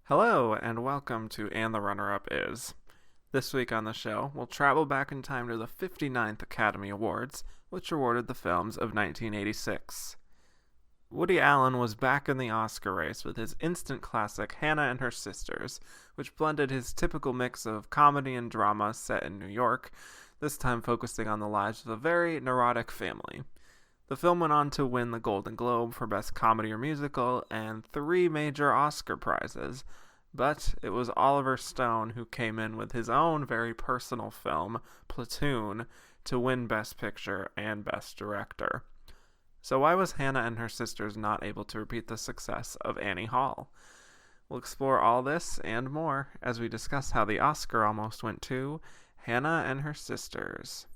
Hello, and welcome to And the Runner-Up Is. This week on the show, we'll travel back in time to the 59th Academy Awards, which awarded the films of 1986. Woody Allen was back in the Oscar race with his instant classic Hannah and Her Sisters, which blended his typical mix of comedy and drama set in New York, this time focusing on the lives of a very neurotic family. The film went on to win the Golden Globe for Best Comedy or Musical and 3 major Oscar prizes, but it was Oliver Stone who came in with his own very personal film, Platoon, to win Best Picture and Best Director. So why was Hannah and Her Sisters not able to repeat the success of Annie Hall? We'll explore all this and more as we discuss how the Oscar almost went to Hannah and Her Sisters.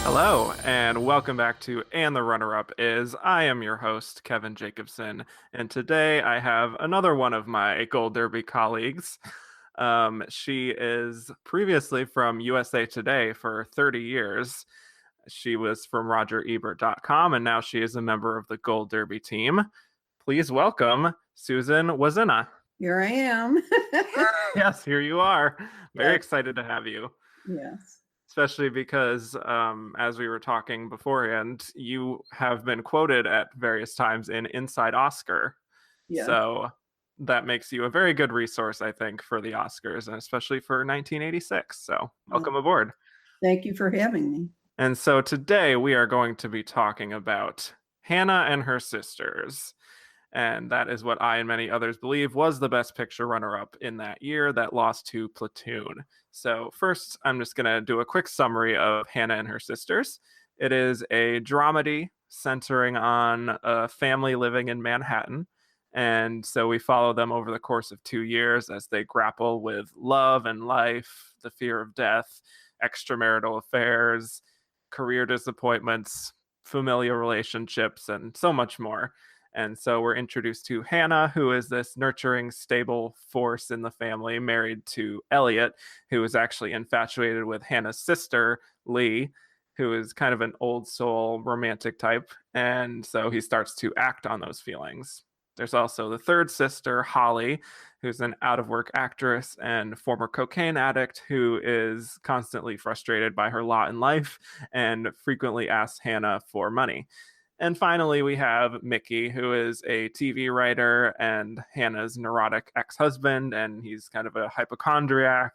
Hello, and welcome back to And the Runner-Up Is. I am your host, Kevin Jacobson, and today I have another one of my Gold Derby colleagues. She is previously from USA Today for 30 years. She was from RogerEbert.com, and now she is a member of the Gold Derby team. Please welcome Susan Wloszczyna. Here I am. Yes, here you are. Very Yes. excited to have you. Yes. Especially because, as we were talking beforehand, you have been quoted at various times in Inside Oscar. Yeah. So that makes you a very good resource, I think, for the Oscars, and especially for 1986. So welcome aboard. Thank you for having me. And so today we are going to be talking about Hannah and Her Sisters. And that is what I and many others believe was the Best Picture runner-up in that year that lost to Platoon. So first, I'm just going to do a quick summary of Hannah and Her Sisters. It is a dramedy centering on a family living in Manhattan. And so we follow them over the course of 2 years as they grapple with love and life, the fear of death, extramarital affairs, career disappointments, familial relationships, and so much more. And so we're introduced to Hannah, who is this nurturing, stable force in the family, married to Elliot, who is actually infatuated with Hannah's sister, Lee, who is kind of an old soul romantic type. And so he starts to act on those feelings. There's also the third sister, Holly, who's an out of work actress and former cocaine addict who is constantly frustrated by her lot in life and frequently asks Hannah for money. And finally, we have Mickey, who is a TV writer and Hannah's neurotic ex-husband, and he's kind of a hypochondriac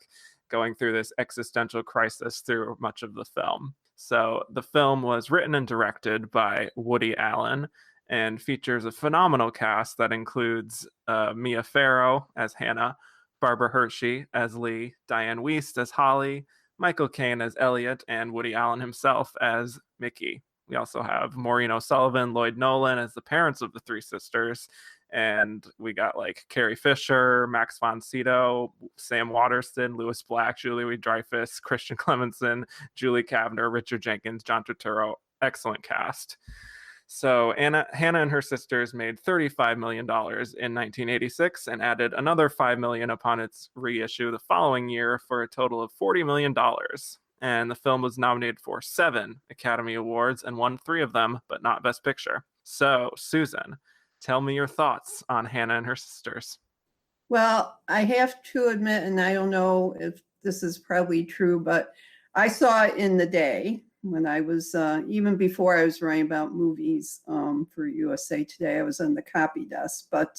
going through this existential crisis through much of the film. So the film was written and directed by Woody Allen and features a phenomenal cast that includes Mia Farrow as Hannah, Barbara Hershey as Lee, Diane Wiest as Holly, Michael Caine as Elliot, and Woody Allen himself as Mickey. We also have Maureen O'Sullivan, Lloyd Nolan as the parents of the 3 sisters. And we got like Carrie Fisher, Max von Sydow, Sam Waterston, Lewis Black, Julie Louis-Dreyfus, Christian Clemenson, Julie Kavner, Richard Jenkins, John Turturro. Excellent cast. So Hannah and Her Sisters made $35 million in 1986 and added another $5 million upon its reissue the following year for a total of $40 million. And the film was nominated for 7 Academy Awards and won 3 of them, but not Best Picture. So, Susan, tell me your thoughts on Hannah and Her Sisters. Well, I have to admit, and I don't know if this is probably true, but I saw it in the day when I was, even before I was writing about movies for USA Today, I was on the copy desk. But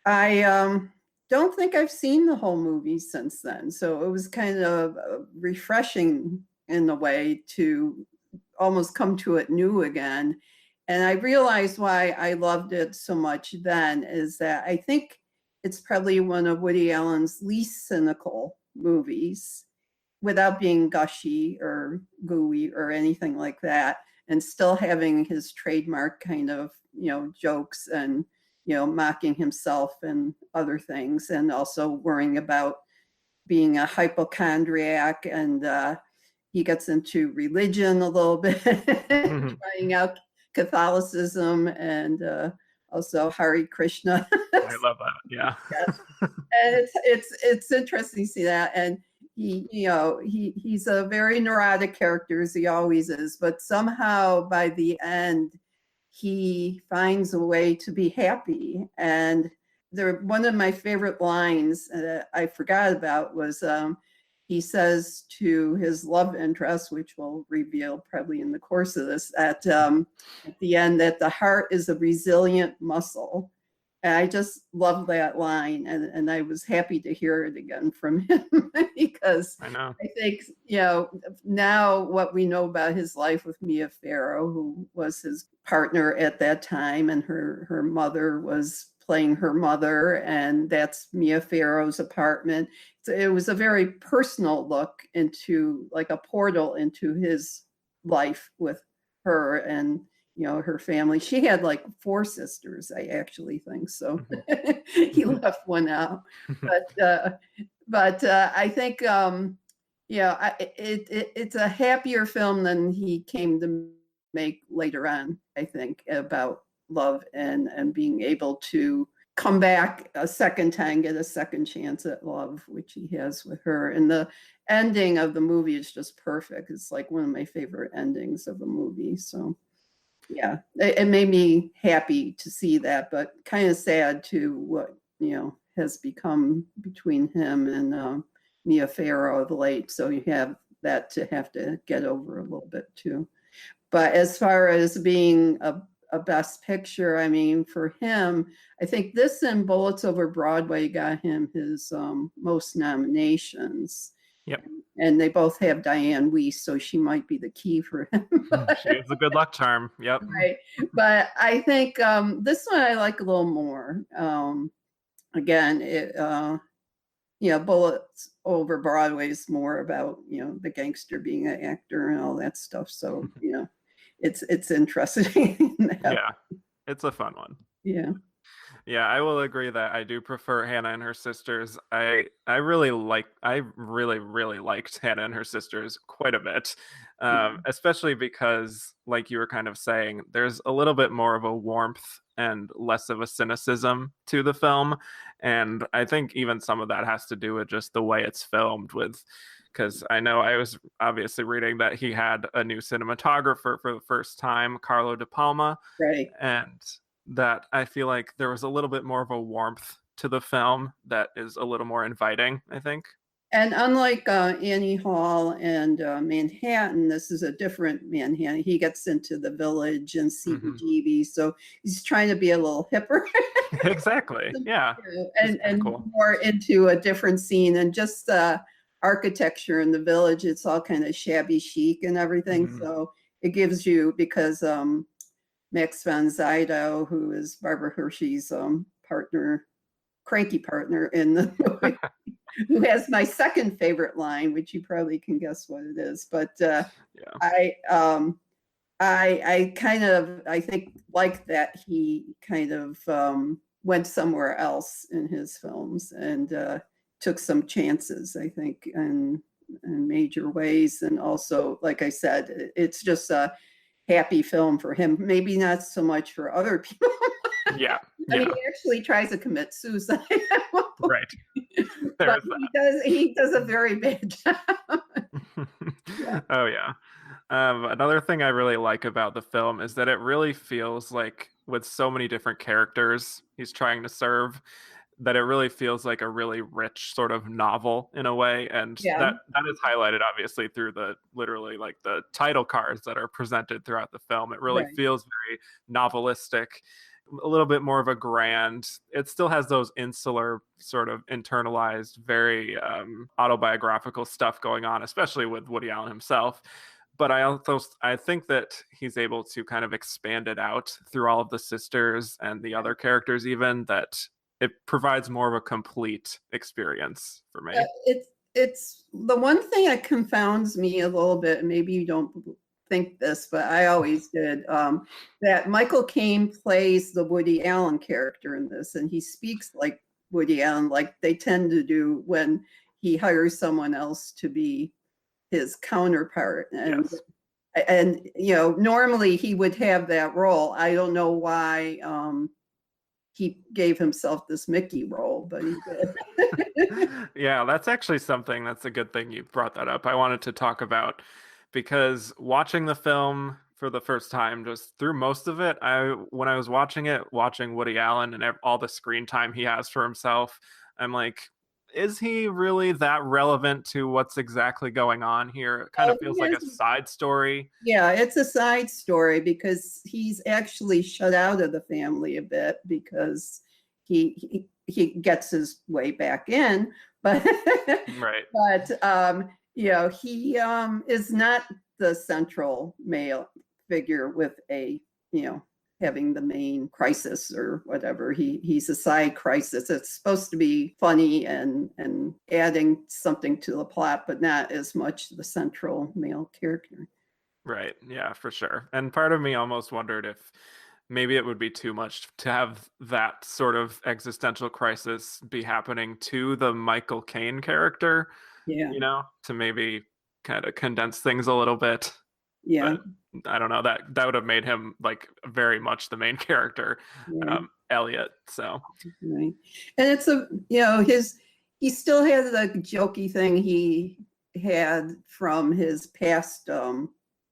I don't think I've seen the whole movie since then. So it was kind of refreshing in a way to almost come to it new again. And I realized why I loved it so much then is that I think it's probably one of Woody Allen's least cynical movies without being gushy or gooey or anything like that, and still having his trademark kind of, jokes and mocking himself and other things, and also worrying about being a hypochondriac and he gets into religion a little bit, trying out Catholicism and also Hare Krishna. I love that. Yeah. Yes. And it's interesting to see that. And he's a very neurotic character, as he always is, but somehow by the end he finds a way to be happy. And one of my favorite lines that I forgot about was he says to his love interest, which we'll reveal probably in the course of this, at the end, that the heart is a resilient muscle. And I just love that line, and I was happy to hear it again from him because I know. I think, now what we know about his life with Mia Farrow, who was his partner at that time, and her mother was playing her mother, and that's Mia Farrow's apartment. So it was a very personal look into, like, a portal into his life with her and her family. She had like 4 sisters, I actually think. So he left one out. But I think it's a happier film than he came to make later on, I think, about love and being able to come back a second time, get a second chance at love, which he has with her. And the ending of the movie is just perfect. It's like one of my favorite endings of a movie. So yeah, it made me happy to see that, but kind of sad to what has become between him and Mia Farrow of late. So you have to get over a little bit too. But as far as being a best picture, I mean, for him, I think this and Bullets Over Broadway got him his most nominations. Yep. And they both have Diane Weiss, so she might be the key for him. She is a good luck charm. Yep. Right. But I think this one I like a little more. Again, Bullets Over Broadway is more about, the gangster being an actor and all that stuff. So, it's interesting. Yeah. It's a fun one. Yeah. Yeah, I will agree that I do prefer Hannah and Her Sisters. I really liked Hannah and Her Sisters quite a bit, especially because, like you were kind of saying, there's a little bit more of a warmth and less of a cynicism to the film, and I think even some of that has to do with just the way it's filmed. Because I know I was obviously reading that he had a new cinematographer for the first time, Carlo De Palma, Right. and that I feel like there was a little bit more of a warmth to the film that is a little more inviting, I think. And unlike Annie Hall and Manhattan, this is a different Manhattan. He gets into the village and CBGB, so he's trying to be a little hipper. Exactly, yeah. And cool. More into a different scene, and just architecture in the village, it's all kind of shabby chic and everything. So it gives you, because Max von Sydow, who is Barbara Hershey's cranky partner in the movie, who has my second favorite line, which you probably can guess what it is. But I think like that he kind of went somewhere else in his films and took some chances, I think, in major ways. And also, like I said, it's just a happy film for him, maybe not so much for other people. Yeah. I mean, he actually tries to commit suicide. Right. But he does a very bad job. Yeah. Oh yeah. Another thing I really like about the film is that it really feels like, with so many different characters he's trying to serve, that it really feels like a really rich sort of novel in a way, and that is highlighted obviously through the title cards that are presented throughout the film. It really feels very novelistic, a little bit more of a grand. It still has those insular sort of internalized, very autobiographical stuff going on, especially with Woody Allen himself. But I think that he's able to kind of expand it out through all of the sisters and the other characters, even, that it provides more of a complete experience for me. It's the one thing that confounds me a little bit, and maybe you don't think this, but I always did, that Michael Caine plays the Woody Allen character in this, and he speaks like Woody Allen, like they tend to do when he hires someone else to be his counterpart. Yes. And normally he would have that role. I don't know why he gave himself this Mickey role, but he did. Yeah, that's actually something that's a good thing you brought that up. I wanted to talk about because watching the film for the first time, just through most of it, when I was watching it, watching Woody Allen and all the screen time he has for himself, I'm like, is he really that relevant to what's exactly going on here? It kind Well, of feels like a side story. yeah, it's a side story because he's actually shut out of the family a bit because he gets his way back in, but Right. he is not the central male figure with a having the main crisis or whatever. He's a side crisis. It's supposed to be funny and adding something to the plot, but not as much the central male character. Right. Yeah, for sure. And part of me almost wondered if maybe it would be too much to have that sort of existential crisis be happening to the Michael Caine character, Yeah, to maybe kind of condense things a little bit. yeah, But I don't know, that would have made him like very much the main character, right, Elliot. So, right. And it's he still had the jokey thing he had from his past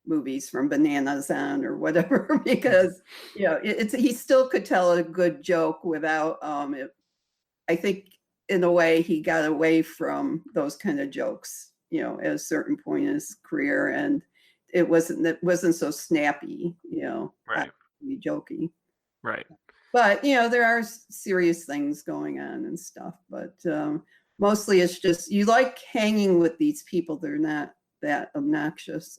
movies, from Bananas on or whatever, because he still could tell a good joke without it. I think in a way he got away from those kind of jokes, at a certain point in his career, and it wasn't so snappy, right, jokey. right. But there are serious things going on and stuff. But mostly it's just you like hanging with these people. They're not that obnoxious.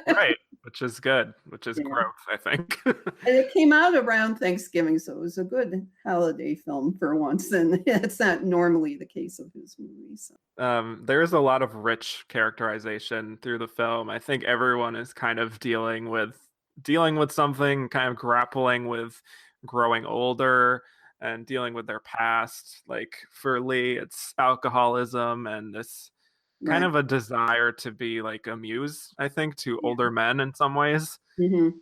Right, which is good, which is Yeah. growth, I think. And it came out around Thanksgiving, so it was a good holiday film for once, and it's not normally the case of his movies. So. There is a lot of rich characterization through the film. I think everyone is kind of dealing with something, kind of grappling with growing older and dealing with their past. Like for Lee, it's alcoholism and this kind Right. of a desire to be like a muse, I think, to Yeah. older men in some ways. Mm-hmm.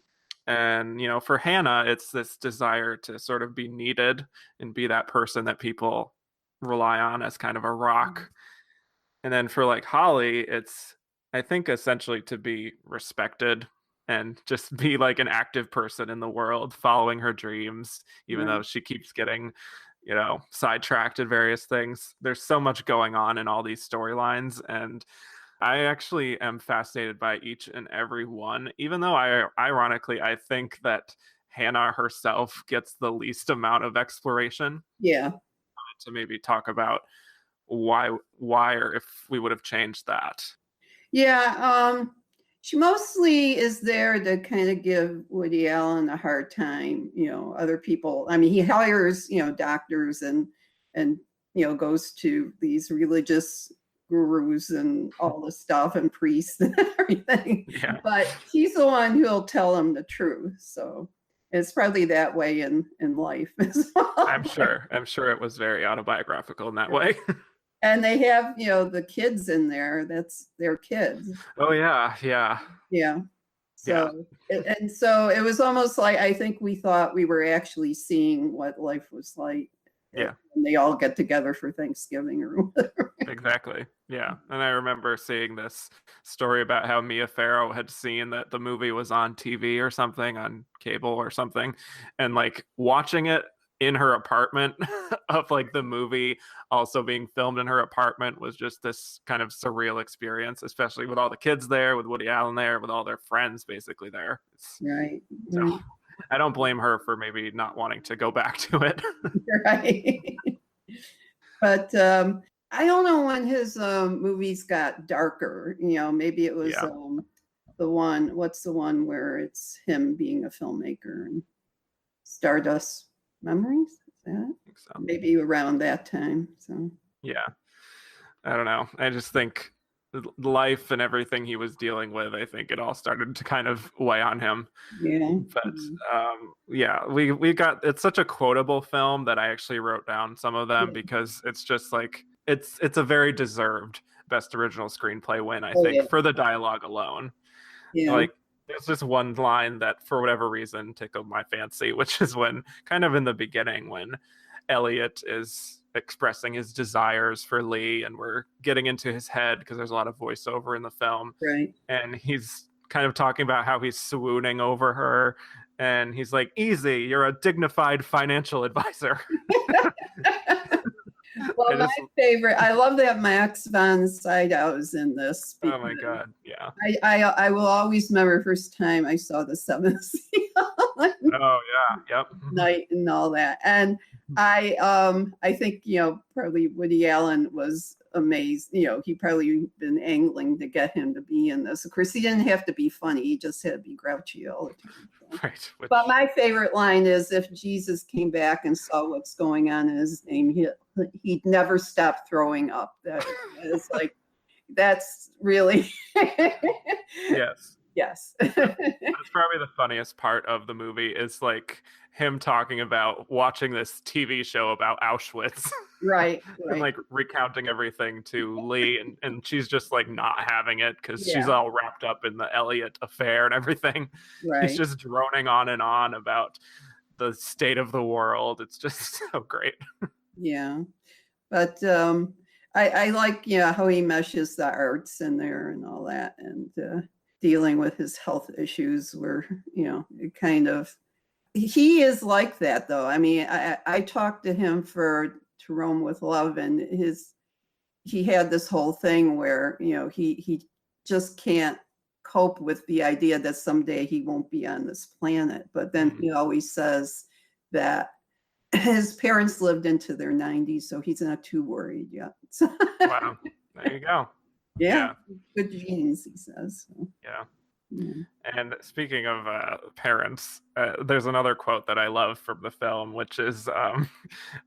And, for Hannah, it's this desire to sort of be needed and be that person that people rely on as kind of a rock. And then for like Holly, it's, I think, essentially to be respected and just be like an active person in the world, following her dreams, even Right. though she keeps getting, sidetracked at various things. There's so much going on in all these storylines. And I actually am fascinated by each and every one, even though ironically, I think that Hannah herself gets the least amount of exploration. Yeah. To maybe talk about why or if we would have changed that. Yeah. She mostly is there to kind of give Woody Allen a hard time. Other people. I mean, he hires doctors and goes to these religious gurus and all this stuff and priests and everything. Yeah. But he's the one who'll tell him the truth. So it's probably that way in life as well. I'm sure it was very autobiographical in that way. And they have the kids in there. That's their kids. Oh yeah. Yeah. So so it was almost like, I think we thought we were actually seeing what life was like. Yeah. And they all get together for Thanksgiving or whatever. Exactly. Yeah. And I remember seeing this story about how Mia Farrow had seen that the movie was on TV or something, on cable or something, and like watching it in her apartment of like the movie also being filmed in her apartment was just this kind of surreal experience, especially with all the kids there, with Woody Allen there, with all their friends basically there. Right. So I don't blame her for maybe not wanting to go back to it. Right. But I don't know when his movies got darker. Maybe it was what's the one where it's him being a filmmaker, and Stardust Memories? Is that it? I think so. Maybe around that time. So Yeah. I don't know. I just think life and everything he was dealing with, I think it all started to kind of weigh on him. yeah. But we got, it's such a quotable film that I actually wrote down some of them because it's just like it's a very deserved Best Original Screenplay win, I Oh, think, yeah. for the dialogue alone. Yeah. Like, there's just one line that, for whatever reason, tickled my fancy, which is when, kind of in the beginning, when Elliot is expressing his desires for Lee, and we're getting into his head because there's a lot of voiceover in the film, Right. and he's kind of talking about how he's swooning over her, and he's like, "Easy, you're a dignified financial advisor." Well, I my just, favorite, I love that Max von Sydow is in this oh my because god, yeah. I will always remember first time I saw the Seventh Seal Oh yeah, yep. night and all that. And I think, probably Woody Allen was amazed. He probably been angling to get him to be in this. Of course, he didn't have to be funny. He just had to be grouchy all the time. So. Right. But my favorite line is, if Jesus came back and saw what's going on in his name, he'd never stop throwing up. That is like, that's really, Yes. yes. That's probably the funniest part of the movie, is like him talking about watching this TV show about Auschwitz. Right. And like recounting everything to Lee, and she's just like not having it because she's Yeah. all wrapped up in the Elliot affair and everything. Right. He's just droning on and on about the state of the world. It's just so great. Yeah. But I like, how he meshes the arts in there and all that, and dealing with his health issues where, it kind of, he is like that though. I mean, I talked to him for To Rome with Love, and he had this whole thing where, he just can't cope with the idea that someday he won't be on this planet. But then he always says that his parents lived into their 90s, so he's not too worried yet. Wow. There you go. Yeah. Good genes, he says. So. Yeah. Yeah. And speaking of parents, there's another quote that I love from the film, which is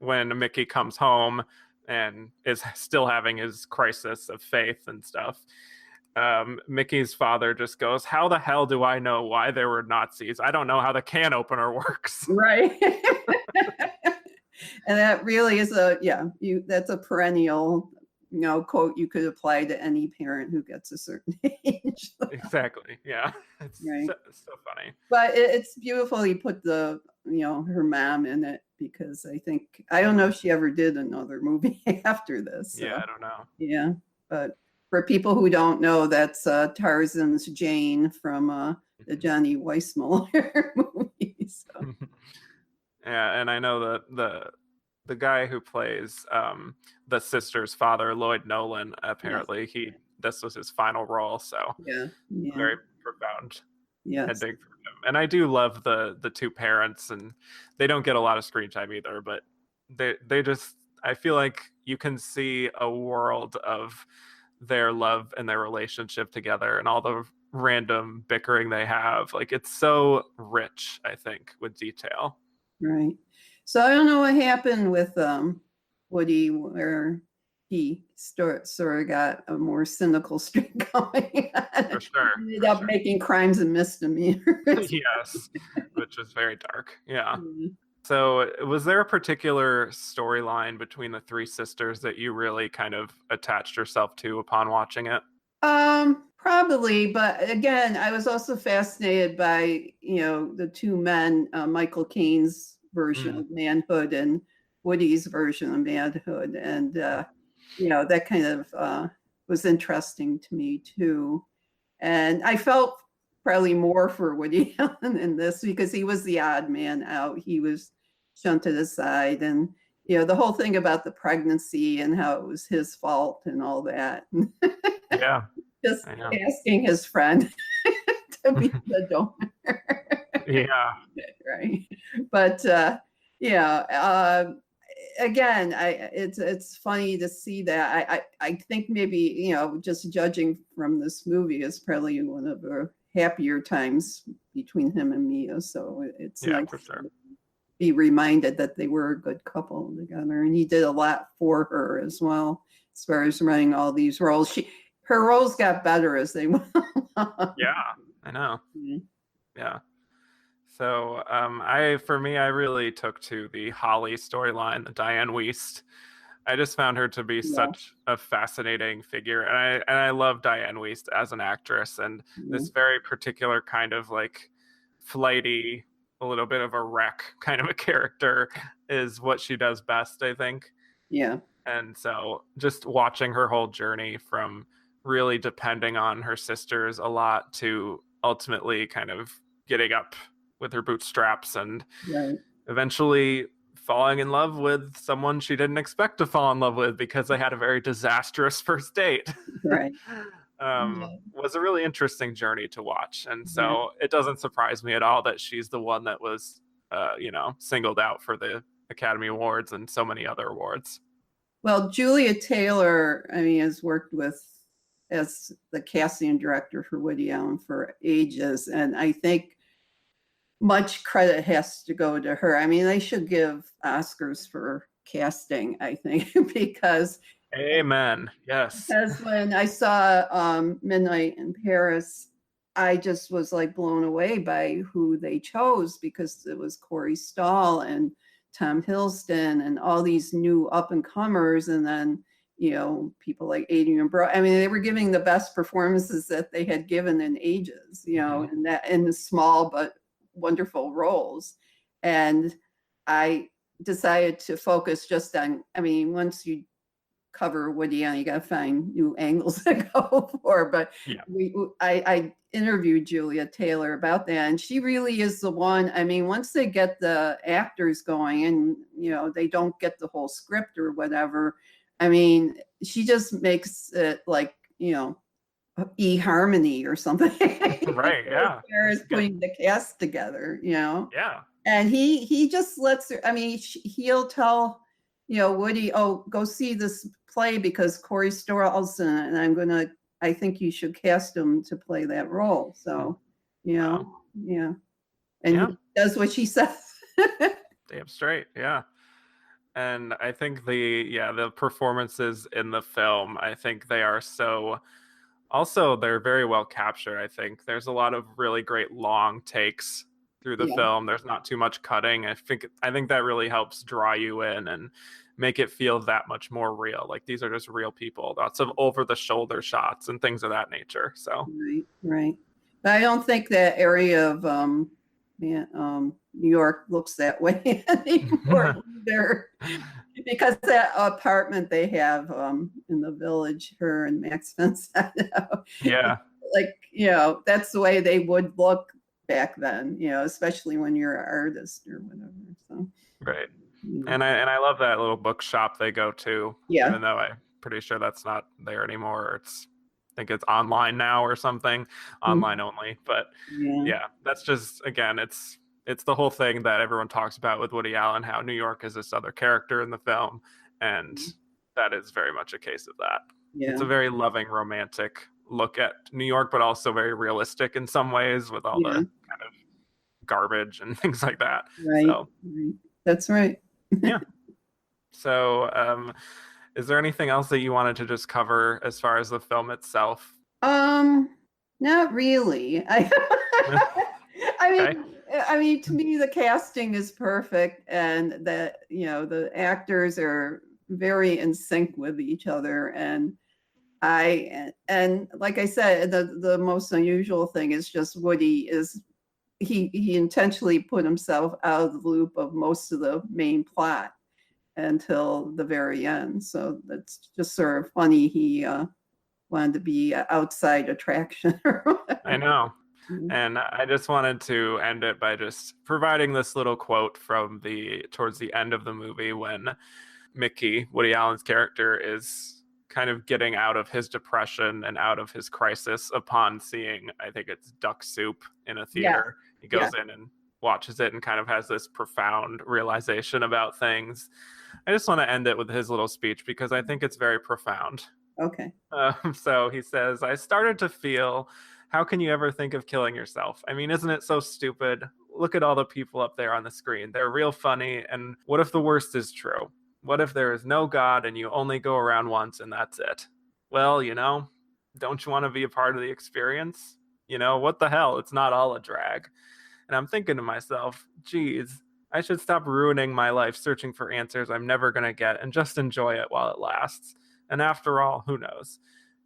when Mickey comes home and is still having his crisis of faith and stuff. Mickey's father just goes, "How the hell do I know why there were Nazis? I don't know how the can opener works." Right. And that really is that's a perennial, quote you could apply to any parent who gets a certain age. Exactly. Yeah. It's Right. so funny. But it's beautiful he put the, her mom in it, because I don't know if she ever did another movie after this. So. Yeah, I don't know. Yeah. But for people who don't know, that's Tarzan's Jane from the Johnny Weissmuller movie. So. Yeah, and I know that the guy who plays the sister's father, Lloyd Nolan, apparently this was his final role, so yeah. very profound Yes. ending for him. And I do love the two parents, and they don't get a lot of screen time either, but they just, I feel like you can see a world of their love and their relationship together and all the random bickering they have. Like, it's so rich, I think, with detail. Right. So I don't know what happened with Woody, where he sort of got a more cynical streak going. For sure. Ended up making crimes and misdemeanors. Yes, which is very dark. Yeah. So was there a particular storyline between the three sisters that you really kind of attached yourself to upon watching it? Probably, but again, I was also fascinated by, the two men, Michael Caine's version of manhood and Woody's version of manhood. And, that kind of was interesting to me too. And I felt probably more for Woody Allen in this, because he was the odd man out. He was shunted aside, and, the whole thing about the pregnancy and how it was his fault and all that. Yeah. Just asking his friend to be the donor. Yeah. Right. But again, it's funny to see that. I think maybe, just judging from this movie, is probably one of the happier times between him and Mia. So it's nice for sure. to be reminded that they were a good couple together, and he did a lot for her as well, as far as running all these roles. Her roles got better as they went along. Yeah, I know. Yeah. So for me, I really took to the Holly storyline, the Diane Wiest I just found her to be Yeah. such a fascinating figure, and I love Diane Wiest as an actress, and Yeah. this very particular kind of like flighty, a little bit of a wreck kind of a character is what she does best, I think. Yeah. And so just watching her whole journey from really depending on her sisters a lot to ultimately kind of getting up with her bootstraps and Right. eventually falling in love with someone she didn't expect to fall in love with because they had a very disastrous first date. Right. Yeah. Was a really interesting journey to watch. And Yeah. so it doesn't surprise me at all that she's the one that was, singled out for the Academy Awards and so many other awards. Well, Julia Taylor, I mean, has worked with as the casting director for Woody Allen for ages, and I think much credit has to go to her. I mean, they should give Oscars for casting, I think, because Amen. Yes. when I saw Midnight in Paris, I just was like blown away by who they chose because it was Corey Stoll and Tom Hiddleston and all these new up and comers, and then people like Adrian Bro. I mean, they were giving the best performances that they had given in ages, in the small but wonderful roles. And I decided to focus just on, I mean, once you cover Woody Allen, you got to find new angles to go for. But Yeah. I interviewed Julia Taylor about that, and she really is the one. I mean, once they get the actors going, and they don't get the whole script or whatever. I mean, she just makes it like eHarmony or something. Right. Yeah. As putting the cast together. Yeah. And he just lets her. I mean, he'll tell Woody, oh, go see this play because Corey Stoll's in it, and I think you should cast him to play that role. So, Wow. yeah. And he does what she says. Damn straight. Yeah. And I think the performances in the film, I think they are they're very well captured. I think there's a lot of really great long takes through the film. There's not too much cutting. I think that really helps draw you in and make it feel that much more real. Like these are just real people. Lots of over the shoulder shots and things of that nature. So right. But I don't think that area of New York looks that way anymore either. Because that apartment they have in the Village, her and Max Vincento. Yeah. Like, that's the way they would look back then, especially when you're an artist or whatever. So right. And I love that little bookshop they go to. Yeah. Even though I'm pretty sure that's not there anymore. I think it's online now or something, online only. But yeah, that's just, again, it's the whole thing that everyone talks about with Woody Allen, how New York is this other character in the film. And that is very much a case of that. Yeah. It's a very loving, romantic look at New York, but also very realistic in some ways with all the kind of garbage and things like that. Right. So. That's right. Yeah. So, is there anything else that you wanted to just cover as far as the film itself? Not really. I mean, to me, the casting is perfect, and that the actors are very in sync with each other. And like I said, the most unusual thing is just Woody is he intentionally put himself out of the loop of most of the main plot until the very end. So that's just sort of funny. He wanted to be an outside attraction. I know. And I just wanted to end it by just providing this little quote from towards the end of the movie when Mickey, Woody Allen's character, is kind of getting out of his depression and out of his crisis upon seeing, I think it's Duck Soup in a theater. Yeah. He goes in and watches it and kind of has this profound realization about things. I just want to end it with his little speech because I think it's very profound. Okay. So he says, I started to feel, how can you ever think of killing yourself? I mean, isn't it so stupid? Look at all the people up there on the screen. They're real funny. And what if the worst is true? What if there is no God and you only go around once and that's it? Well, don't you want to be a part of the experience? What the hell? It's not all a drag. And I'm thinking to myself, geez, I should stop ruining my life searching for answers I'm never going to get and just enjoy it while it lasts. And after all, who knows?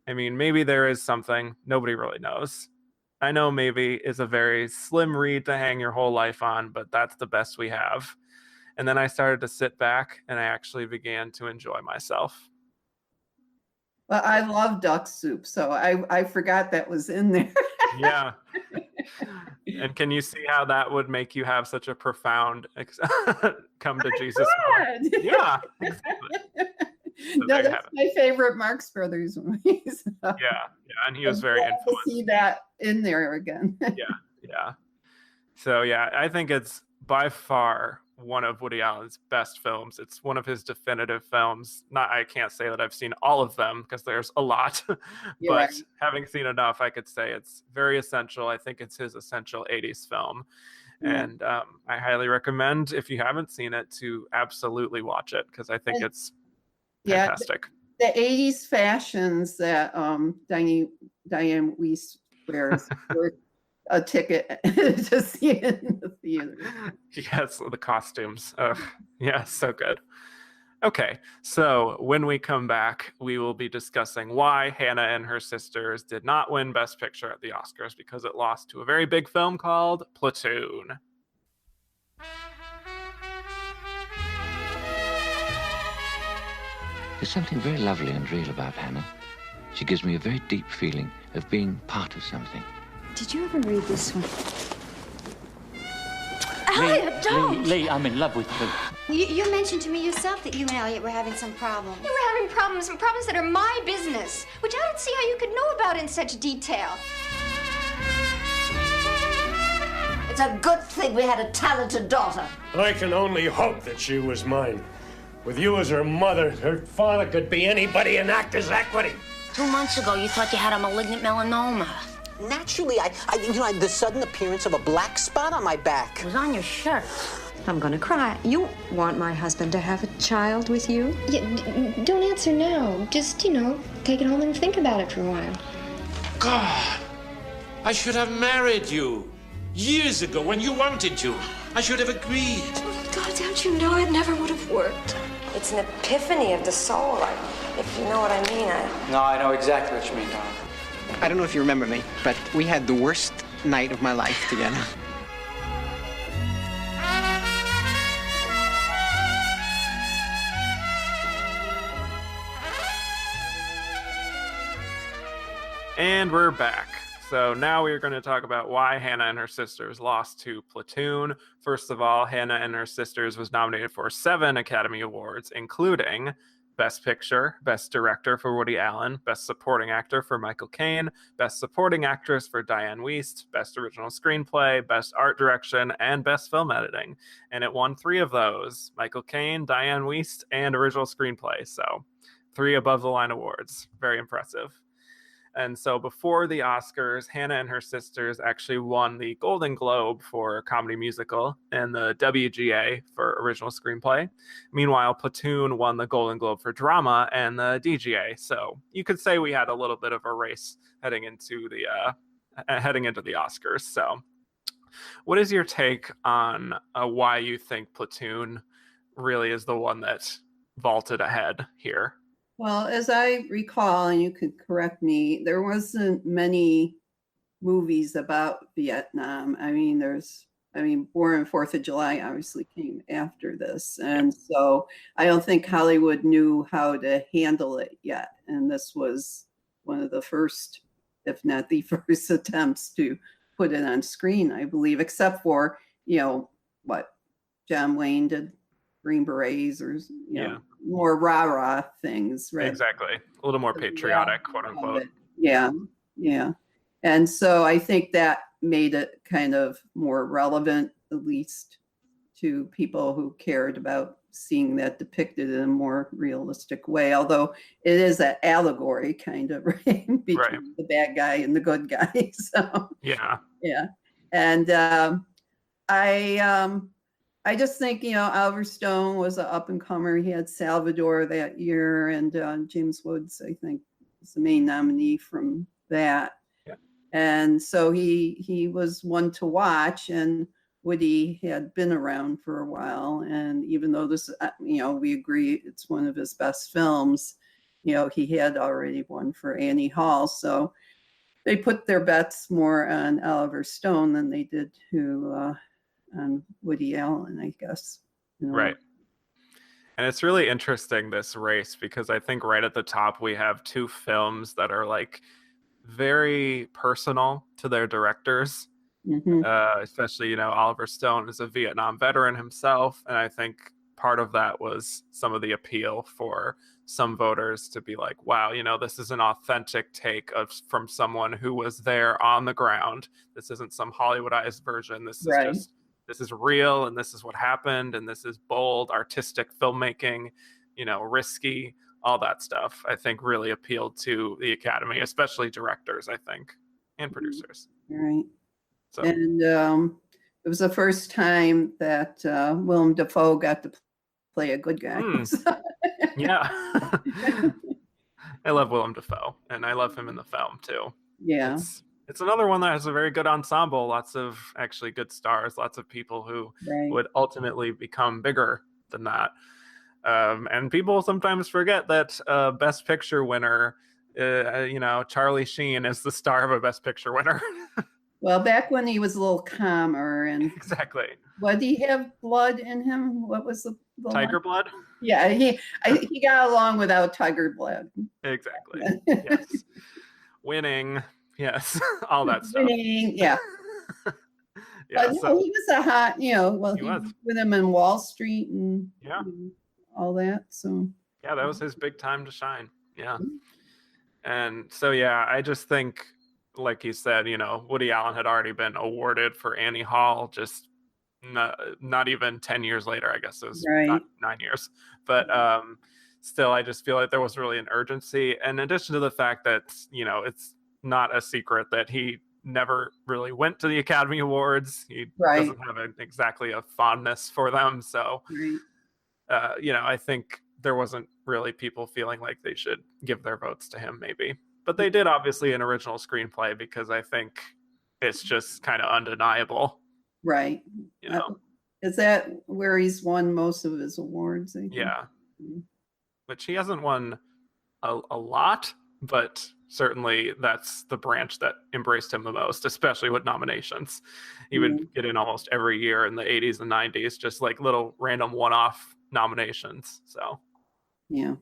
I mean, maybe there is something. Nobody really knows. I know maybe is a very slim reed to hang your whole life on, but that's the best we have. And then I started to sit back and I actually began to enjoy myself. Well, I love duck soup, so I forgot that was in there. Yeah. And can you see how that would make you have such a profound come to Jesus moment? Yeah, exactly. So no, that's my favorite Marx Brothers movie. So. Yeah, and he was very influenced. To see that in there again. Yeah. So yeah, I think it's by far one of Woody Allen's best films. It's one of his definitive films. I can't say that I've seen all of them because there's a lot, but having seen enough, I could say it's very essential. I think it's his essential 80s film. And I highly recommend, if you haven't seen it, to absolutely watch it because I think it's fantastic. The 80s fashions that Diane Wiest wears were a ticket to see it in the theater. Yes, the costumes. Yeah, so good. Okay, so when we come back, we will be discussing why Hannah and Her Sisters did not win Best Picture at the Oscars because it lost to a very big film called Platoon. There's something very lovely and real about Hannah. She gives me a very deep feeling of being part of something. Did you ever read this one? Elliot, don't! Lee, I'm in love with you. You mentioned to me yourself that you and Elliot were having some problems. You were having problems that are my business, which I don't see how you could know about in such detail. It's a good thing we had a talented daughter. I can only hope that she was mine. With you as her mother, her father could be anybody in Actors Equity. 2 months ago, you thought you had a malignant melanoma. Naturally, I had the sudden appearance of a black spot on my back. It was on your shirt. I'm gonna cry. You want my husband to have a child with you? Yeah, don't answer now. Just, take it home and think about it for a while. God, I should have married you years ago when you wanted to. I should have agreed. Oh, God, don't you know it never would have worked? It's an epiphany of the soul, if you know what I mean. No, I know exactly what you mean, Tom. I don't know if you remember me, but we had the worst night of my life together. And we're back. So now we're going to talk about why Hannah and Her Sisters lost to Platoon. First of all, Hannah and Her Sisters was nominated for 7 Academy Awards, including Best Picture, Best Director for Woody Allen, Best Supporting Actor for Michael Caine, Best Supporting Actress for Diane Wiest, Best Original Screenplay, Best Art Direction, and Best Film Editing. And it won 3 of those, Michael Caine, Diane Wiest, and Original Screenplay. So 3 above-the-line awards. Very impressive. And so before the Oscars, Hannah and Her Sisters actually won the Golden Globe for Comedy Musical and the WGA for Original Screenplay. Meanwhile, Platoon won the Golden Globe for Drama and the DGA. So you could say we had a little bit of a race heading into the Oscars. So what is your take on why you think Platoon really is the one that vaulted ahead here? Well, as I recall, and you could correct me, there wasn't many movies about Vietnam. Born on 4th of July obviously came after this. And so I don't think Hollywood knew how to handle it yet. And this was one of the first, if not the first attempts to put it on screen, I believe, except for, John Wayne did Green Berets or, more rah-rah things, right? Exactly. A little more patriotic, quote unquote. Yeah. And so I think that made it kind of more relevant, at least to people who cared about seeing that depicted in a more realistic way, although it is an allegory kind of, right? Between the bad guy and the good guy. So yeah. And I just think, Oliver Stone was an up-and-comer. He had Salvador that year, and James Woods, I think, was the main nominee from that. Yeah. And so he was one to watch, and Woody had been around for a while, and even though this, we agree it's one of his best films, he had already won for Annie Hall, so they put their bets more on Oliver Stone than they did on Woody Allen, I guess. Right. And it's really interesting, this race, because I think right at the top we have two films that are like very personal to their directors. Especially, Oliver Stone is a Vietnam veteran himself, and I think part of that was some of the appeal for some voters to be like, wow, this is an authentic take from someone who was there on the ground. This isn't some Hollywoodized version. This is real, and this is what happened, and this is bold, artistic filmmaking, risky, all that stuff, I think really appealed to the Academy, especially directors, I think, and producers. Right. So. And it was the first time that Willem Dafoe got to play a good guy. Yeah. I love Willem Dafoe, and I love him in the film too. Yeah. It's another one that has a very good ensemble, lots of actually good stars, lots of people who would ultimately become bigger than that. And people sometimes forget that Best Picture winner, Charlie Sheen is the star of a Best Picture winner. Well, back when he was a little calmer and exactly. What, did he have blood in him? What was the tiger blood? Yeah, he got along without tiger blood. Exactly. Yes. Winning. Yes. All that stuff. Winning. Yeah. Yeah. But so, he was a hot, he was with him in Wall Street and all that. So yeah, that was his big time to shine. Yeah. And so I just think, like you said, Woody Allen had already been awarded for Annie Hall just not even 10 years later. I guess it was not 9 years. But still, I just feel like there was really an urgency. And in addition to the fact that, it's not a secret that he never really went to the Academy Awards. He doesn't have exactly a fondness for them. So, I think there wasn't really people feeling like they should give their votes to him, maybe. But they did, obviously, an original screenplay, because I think it's just kind of undeniable. Right. Is that where he's won most of his awards? Yeah. Which he hasn't won a lot, but certainly that's the branch that embraced him the most, especially with nominations. He would get in almost every year in the 80s and 90s, just like little random one-off nominations. So, yeah.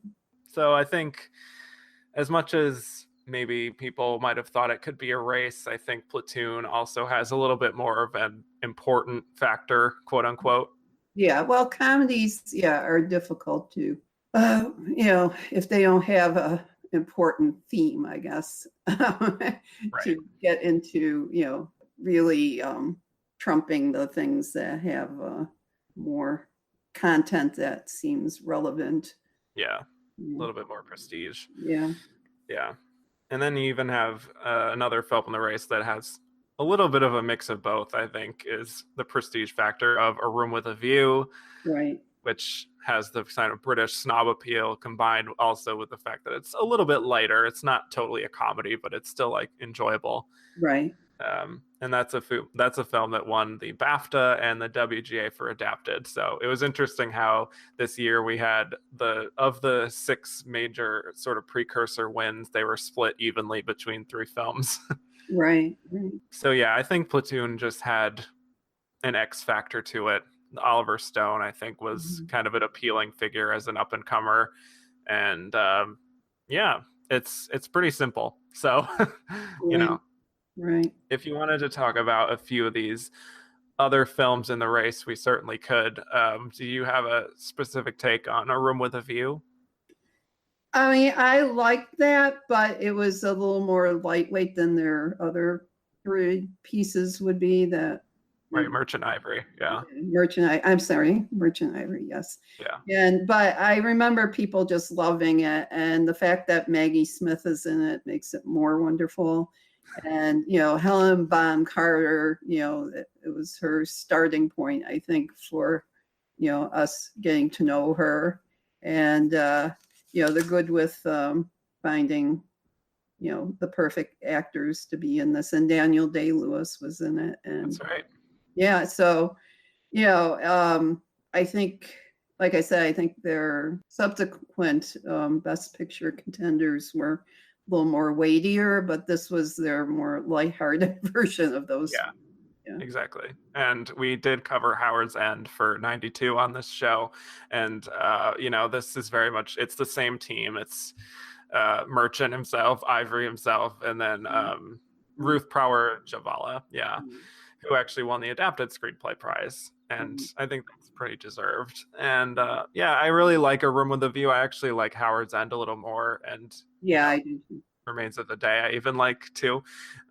So I think as much as maybe people might have thought it could be a race, I think Platoon also has a little bit more of an important factor, quote unquote. Yeah, well, comedies, are difficult to, if they don't have a important theme, I guess, to get into, really trumping the things that have more content that seems relevant. Yeah, a little bit more prestige. Yeah. Yeah. And then you even have another film in the race that has a little bit of a mix of both, I think, is the prestige factor of A Room with a View, which has the kind of British snob appeal combined also with the fact that it's a little bit lighter. It's not totally a comedy, but it's still like enjoyable. Right. And that's a film that won the BAFTA and the WGA for adapted. So it was interesting how this year we had of the 6 major sort of precursor wins, they were split evenly between 3 films. Right. So I think Platoon just had an X factor to it. Oliver Stone, I think, was kind of an appealing figure as an up-and-comer. And it's pretty simple. So, Right. If you wanted to talk about a few of these other films in the race, we certainly could. Do you have a specific take on A Room with a View? I mean, I liked that, but it was a little more lightweight than their other 3 pieces would be. That right, Merchant Ivory, Merchant Ivory, yes. Yeah. But I remember people just loving it, and the fact that Maggie Smith is in it makes it more wonderful. And Helen Bonham Carter, it was her starting point, I think, for us getting to know her. And they're good with finding the perfect actors to be in this. And Daniel Day-Lewis was in it, and that's right. Yeah. So, I think, like I said, I think their subsequent Best Picture contenders were a little more weightier, but this was their more lighthearted version of those. Yeah. Exactly. And we did cover Howard's End for 92 on this show. And, this is very much, it's the same team. It's Merchant himself, Ivory himself, and then Ruth Prower Javala, who actually won the Adapted Screenplay Prize. And I think that's pretty deserved. And I really like A Room with a View. I actually like Howard's End a little more. And I do. Remains of the Day I even like too.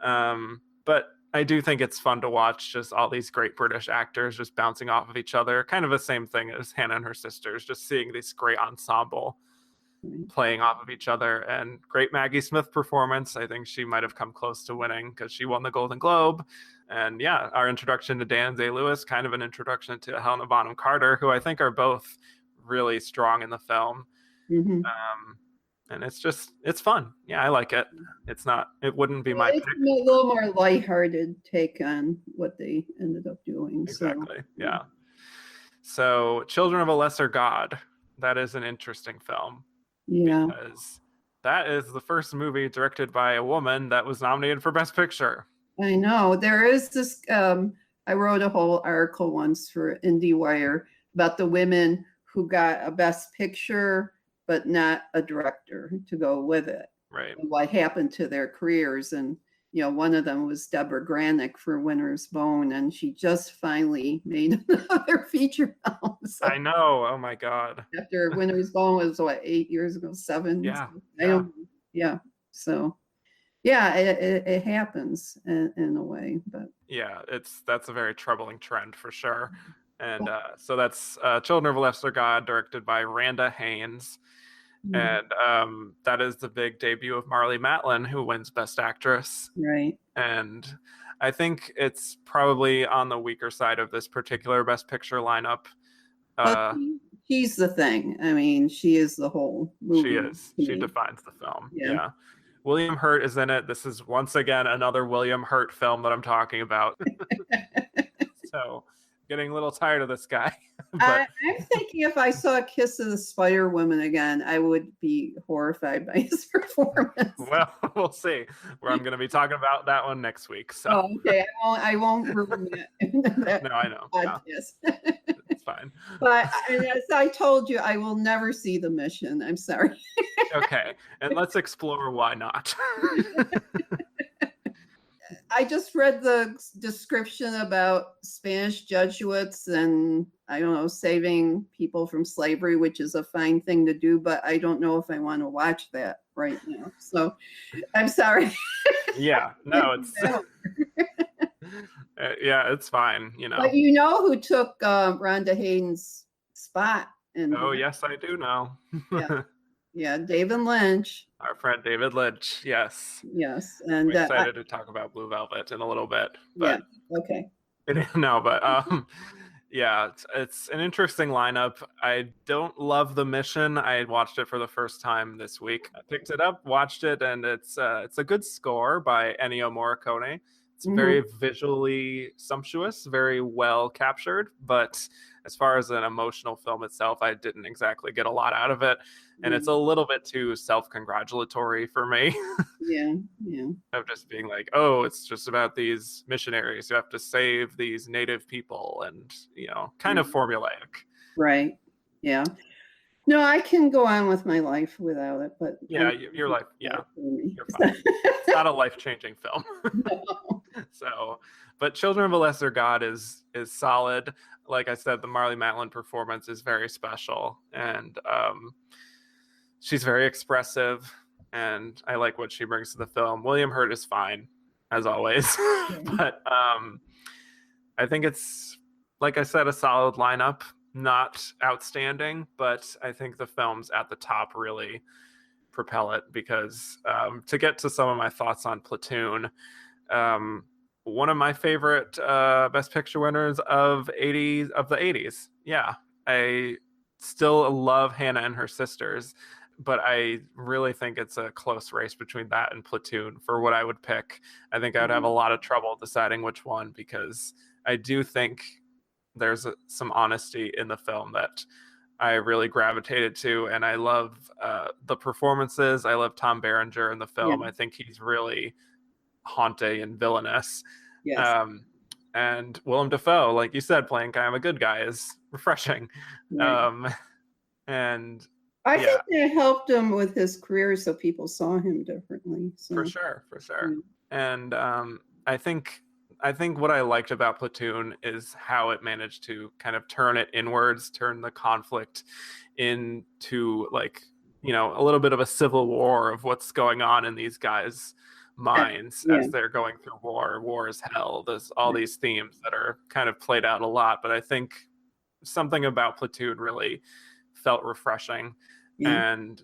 But I do think it's fun to watch just all these great British actors just bouncing off of each other. Kind of the same thing as Hannah and Her Sisters, just seeing this great ensemble playing off of each other. And great Maggie Smith performance. I think she might have come close to winning because she won the Golden Globe. And our introduction to Dan Day-Lewis, kind of an introduction to Helena Bonham Carter, who I think are both really strong in the film. And it's fun. Yeah, I like it. It wouldn't be my pick. It's a little more lighthearted take on what they ended up doing. Exactly. Yeah. So Children of a Lesser God, that is an interesting film. Yeah. Because that is the first movie directed by a woman that was nominated for Best Picture. I know. There is this, I wrote a whole article once for IndieWire about the women who got a Best Picture but not a director to go with it. Right. And what happened to their careers. And, one of them was Deborah Granick for Winter's Bone, and she just finally made another feature film. So I know. Oh my God. after Winter's Bone was 8 years ago, 7? Yeah. So, it happens in a way, but. Yeah, that's a very troubling trend for sure. And so that's Children of a Lesser God, directed by Randa Haynes. And that is the big debut of Marlee Matlin, who wins Best Actress. Right. And I think it's probably on the weaker side of this particular Best Picture lineup. She's the thing. I mean, she is the whole movie. She is. She defines the film. Yeah. William Hurt is in it. This is once again another William Hurt film that I'm talking about. So getting a little tired of this guy. But I'm thinking if I saw Kiss of the Spider Woman again, I would be horrified by his performance. Well, we'll see. I'm going to be talking about that one next week. So okay, I won't ruin it. No, I know. No. It's fine. But as I told you, I will never see The Mission. I'm sorry. Okay, and let's explore why not. I just read the description about Spanish Jesuits and, I don't know, saving people from slavery, which is a fine thing to do, but I don't know if I want to watch that right now. So I'm sorry. Yeah, no, it's it's fine, But who took Rhonda Hayden's spot? Oh, yes, I do know. Yeah, David Lynch. Our friend David Lynch, yes. Yes. And I'm excited to talk about Blue Velvet in a little bit. But okay. It's an interesting lineup. I don't love The Mission. I watched it for the first time this week. I picked it up, watched it, and it's a good score by Ennio Morricone. It's very visually sumptuous, very well captured, but as far as an emotional film itself, I didn't exactly get a lot out of it. And it's a little bit too self-congratulatory for me. Yeah. Of just being like, oh, it's just about these missionaries who have to save these native people and, kind of formulaic. Right. Yeah. No, I can go on with my life without it, but yeah, your life, you're fine. It's not a life-changing film. No. So, but Children of a Lesser God is solid. Like I said, the Marlee Matlin performance is very special, and she's very expressive, and I like what she brings to the film. William Hurt is fine, as always, but I think it's, like I said, a solid lineup. Not outstanding, but I think the films at the top really propel it, because to get to some of my thoughts on Platoon, one of my favorite Best Picture winners of the 80s. Yeah, I still love Hannah and Her Sisters, but I really think it's a close race between that and Platoon for what I would pick. I think I would have a lot of trouble deciding which one, because I do think there's some honesty in the film that I really gravitated to, and I love the performances. I love Tom Berenger in the film. Yeah. I think he's really haunting and villainous. Yes. And Willem Dafoe, like you said, playing kind of a good guy is refreshing. Right. And I think that helped him with his career, so people saw him differently. So. For sure. And I think what I liked about Platoon is how it managed to kind of turn it inwards, turn the conflict into like, a little bit of a civil war of what's going on in these guys' minds as they're going through war. War is hell. There's all these themes that are kind of played out a lot, but I think something about Platoon really felt refreshing. And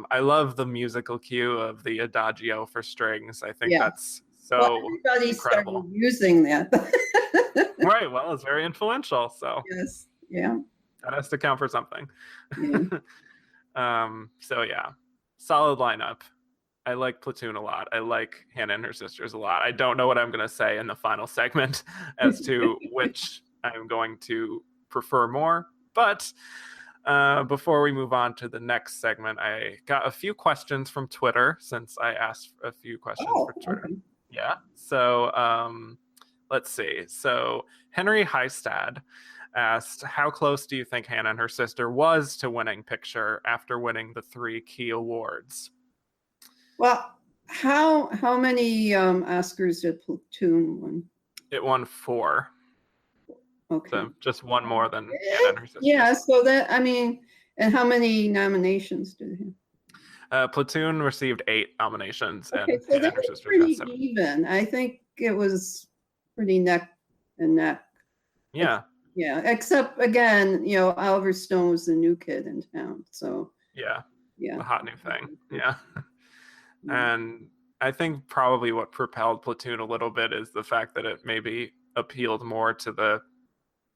I love the musical cue of the adagio for strings. I think that's so everybody incredible. started using that. Right. Well, it's very influential. So yes. Yeah. That has to count for something. Yeah. So yeah, solid lineup. I like Platoon a lot. I like Hannah and Her Sisters a lot. I don't know what I'm going to say in the final segment as to which I'm going to prefer more, but before we move on to the next segment, I got a few questions from Twitter since I asked a few questions for Twitter. Okay. Yeah. So let's see. So Henry Heistad asked, how close do you think Hannah and Her Sister was to winning picture after winning the 3 key awards? Well, how many Oscars did Platoon win? It won 4. Okay. So just one more than Hannah and Her Sisters. Yeah, so and how many nominations did he have? Platoon received 8 nominations, Okay, and so Hannah that and Her was Sisters pretty got 7. even. I think it was pretty neck and neck. Yeah. Yeah, except again, Oliver Stone was the new kid in town, so. Yeah. Yeah. The hot new thing. Yeah. And I think probably what propelled Platoon a little bit is the fact that it maybe appealed more to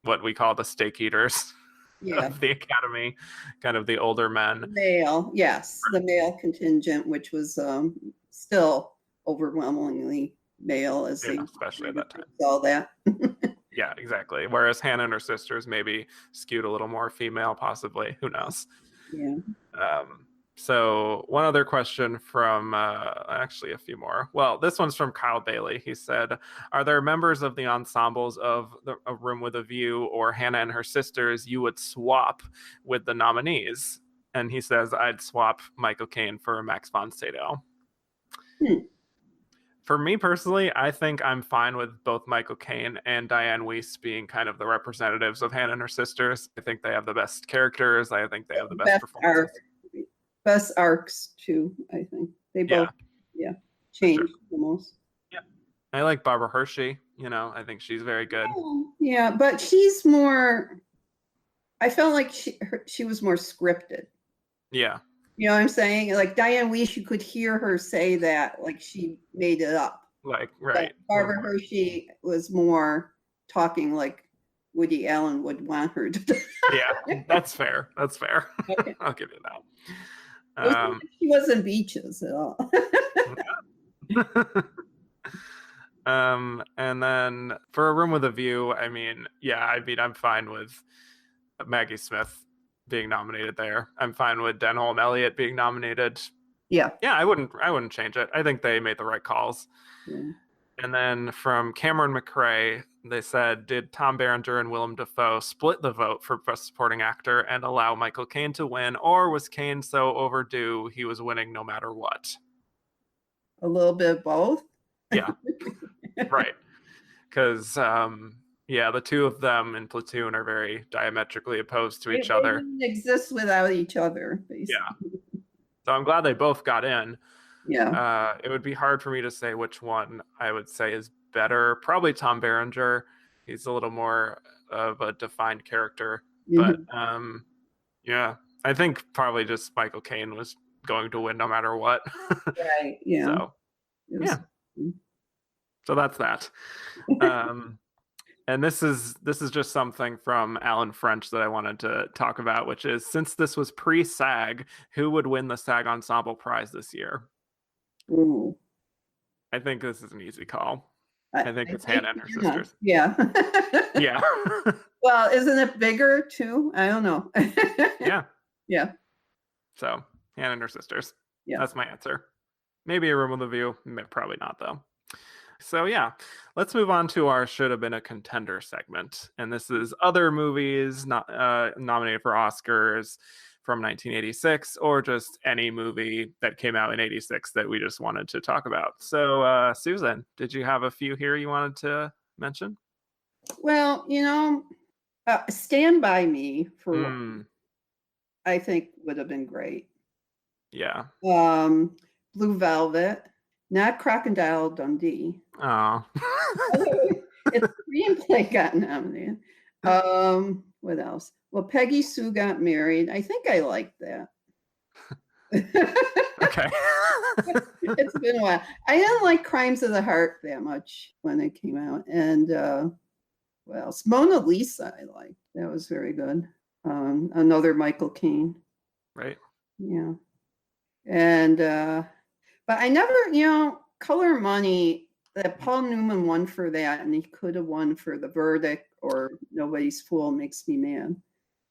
what we call the steak eaters of the Academy, kind of the older men. The male contingent, which was still overwhelmingly male, especially at that time. All that. Yeah, exactly. Whereas Hannah and Her Sisters maybe skewed a little more female, possibly. Who knows? Yeah. So one other question from actually a few more. Well, this one's from Kyle Bailey. He said, are there members of the ensembles of A Room with a View or Hannah and Her Sisters you would swap with the nominees? And he says, I'd swap Michael Caine for Max von Sydow. For me personally, I think I'm fine with both Michael Caine and Diane Weiss being kind of the representatives of Hannah and Her Sisters. I think they have the best characters. I think they have the best performances. Best arcs too, I think. They both changed the most. Yeah. I like Barbara Hershey, I think she's very good. Yeah, but she's more, I felt like she was more scripted. Yeah. You know what I'm saying? Like Diane Weiss, you could hear her say that like she made it up. Like, right. But Barbara Hershey was more talking like Woody Allen would want her to. Yeah, that's fair. Okay. I'll give you that. She wasn't Beaches at all. And then for A Room with a View, I'm fine with Maggie Smith being nominated there. I'm fine with Denholm Elliott being nominated. Yeah, I wouldn't change it. I think they made the right calls. Yeah. And then from Cameron McRae, they said, did Tom Berenger and Willem Dafoe split the vote for Best Supporting Actor and allow Michael Caine to win, or was Caine so overdue he was winning no matter what? A little bit of both. Yeah, right. Because, the two of them in Platoon are very diametrically opposed to each other. They wouldn't exist without each other, basically. Yeah. So I'm glad they both got in. Yeah. It would be hard for me to say which one I would say is better. Probably Tom Berenger. He's a little more of a defined character. But I think probably just Michael Caine was going to win no matter what. Right. Yeah. So, yeah. So that's that. And this is just something from Alan French that I wanted to talk about, which is, since this was pre-SAG, who would win the SAG Ensemble Prize this year? Ooh. I think this is an easy call. I think it's Hannah and her sisters. Yeah. Yeah. Well, isn't it bigger too? I don't know. Yeah. Yeah. So Hannah and her sisters. Yeah. That's my answer. Maybe A Room with a View. Probably not, though. So yeah, let's move on to our should have been a contender segment. And this is other movies not nominated for Oscars from 1986, or just any movie that came out in 86 that we just wanted to talk about. So Susan, did you have a few here you wanted to mention? Well, Stand By Me for one, I think would have been great. Yeah. Blue Velvet, not Crocodile Dundee. Oh. Its screenplay got nominated. What else? Well, Peggy Sue Got Married. I think I liked that. Okay. It's been a while. I didn't like Crimes of the Heart that much when it came out. And what else? Mona Lisa I liked. That was very good. Another Michael Caine. Right. Yeah. And but I never, Color Money, that Paul Newman won for that, and he could have won for The Verdict or Nobody's Fool Makes Me Mad.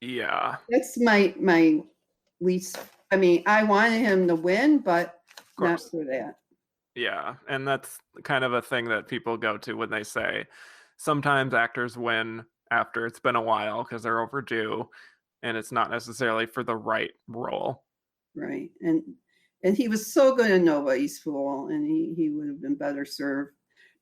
Yeah. That's my least. I mean, I wanted him to win, but not for that. Yeah, and that's kind of a thing that people go to when they say sometimes actors win after it's been a while because they're overdue, and it's not necessarily for the right role. Right, and he was so good in Nobody's Fool, and he would have been better served.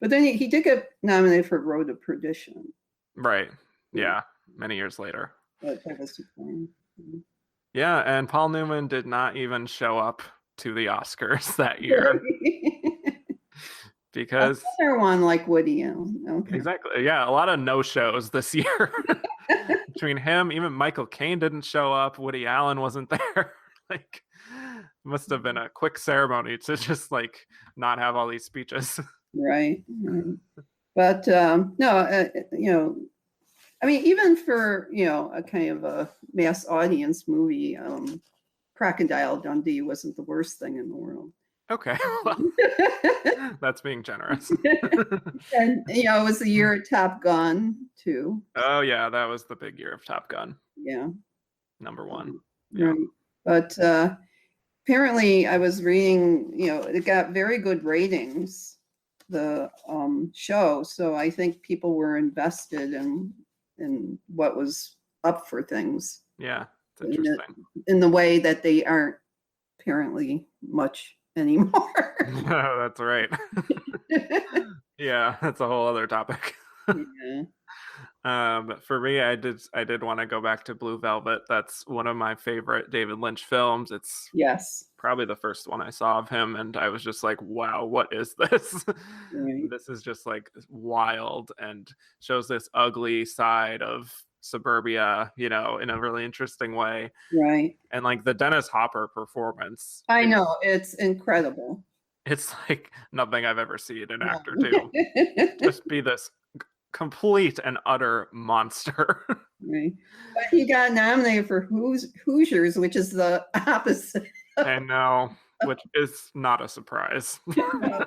But then he did get nominated for Road to Perdition. Right. Yeah, many years later. But that was fun. Yeah, and Paul Newman did not even show up to the Oscars that year. Because another one like Woody Allen. Okay. Exactly. Yeah, a lot of no-shows this year. Between him, even Michael Caine didn't show up. Woody Allen wasn't there. Like, must have been a quick ceremony to just like not have all these speeches. Right. But no, I mean, even for a kind of a mass audience movie, Crocodile Dundee wasn't the worst thing in the world. Okay, well, that's being generous. And it was the year of Top Gun too. Oh yeah, that was the big year of Top Gun. Yeah, number one. Yeah. Right. But apparently, I was reading. It got very good ratings, the show. So I think people were invested in what was up for things. Yeah, it's interesting. In the way that they aren't apparently much anymore. Oh, that's right. Yeah, that's a whole other topic. Yeah. For me, I did want to go back to Blue Velvet. That's one of my favorite David Lynch films. It's probably the first one I saw of him, and I was just like, wow, what is this? Right. This is just like wild and shows this ugly side of suburbia, in a really interesting way. Right. And like the Dennis Hopper performance. I know, it's incredible. It's like nothing I've ever seen an actor do. Just be this complete and utter monster. Right. But he got nominated for Hoosiers, which is the opposite. I know, which is not a surprise. Yeah,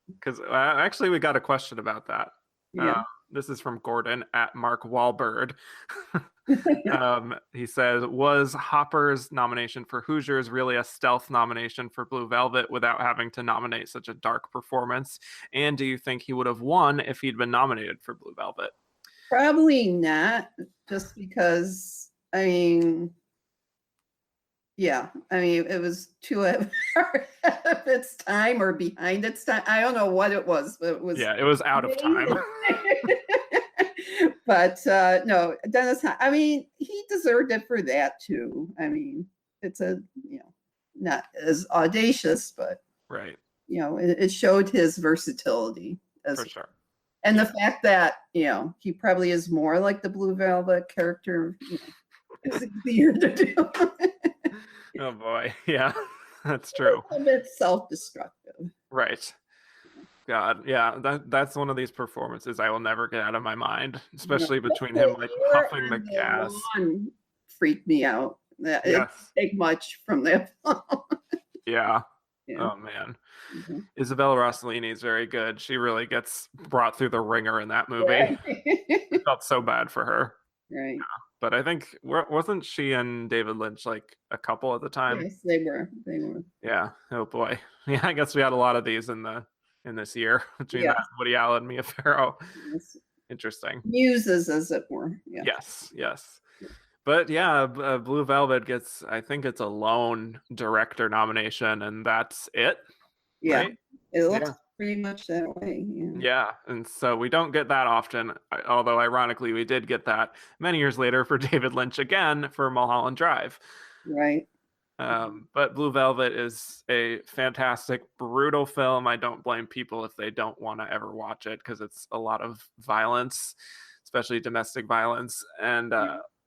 because actually we got a question about that. Yeah. This is from Gordon at Mark Wahlberg. He says, was Hopper's nomination for Hoosiers really a stealth nomination for Blue Velvet without having to nominate such a dark performance? And do you think he would have won if he'd been nominated for Blue Velvet? Probably not, just because, it was too ahead of its time or behind its time. I don't know what it was, but it was. Yeah, it was out of time. But no, Dennis, he deserved it for that too. It's not as audacious, but right. It showed his versatility for sure. And the fact that, he probably is more like the Blue Velvet character, is easier to do. Oh boy. Yeah, that's true. A bit self-destructive. Right. God, yeah, that's one of these performances I will never get out of my mind, especially between him like puffing the gas. Freaked me out. It didn't take much from that film. Yeah. Yeah. Oh man, Mm-hmm. Isabella Rossellini is very good. She really gets brought through the ringer in that movie. Right. I felt so bad for her. Right. But I think wasn't she and David Lynch like a couple at the time? Yes, they were. They were. Yeah. Oh boy. Yeah, I guess we had a lot of these in this year between Yes. that Woody Allen, Mia Farrow. Yes. Interesting. Muses, as it were. Yeah. Yes. But yeah, Blue Velvet gets, I think it's a lone director nomination, and that's it. Yeah. Right? It looks pretty much that way. Yeah. Yeah, and so we don't get that often, although ironically we did get that many years later for David Lynch again for Mulholland Drive. Right. But Blue Velvet is a fantastic, brutal film. I don't blame people if they don't want to ever watch it because it's a lot of violence, especially domestic violence. And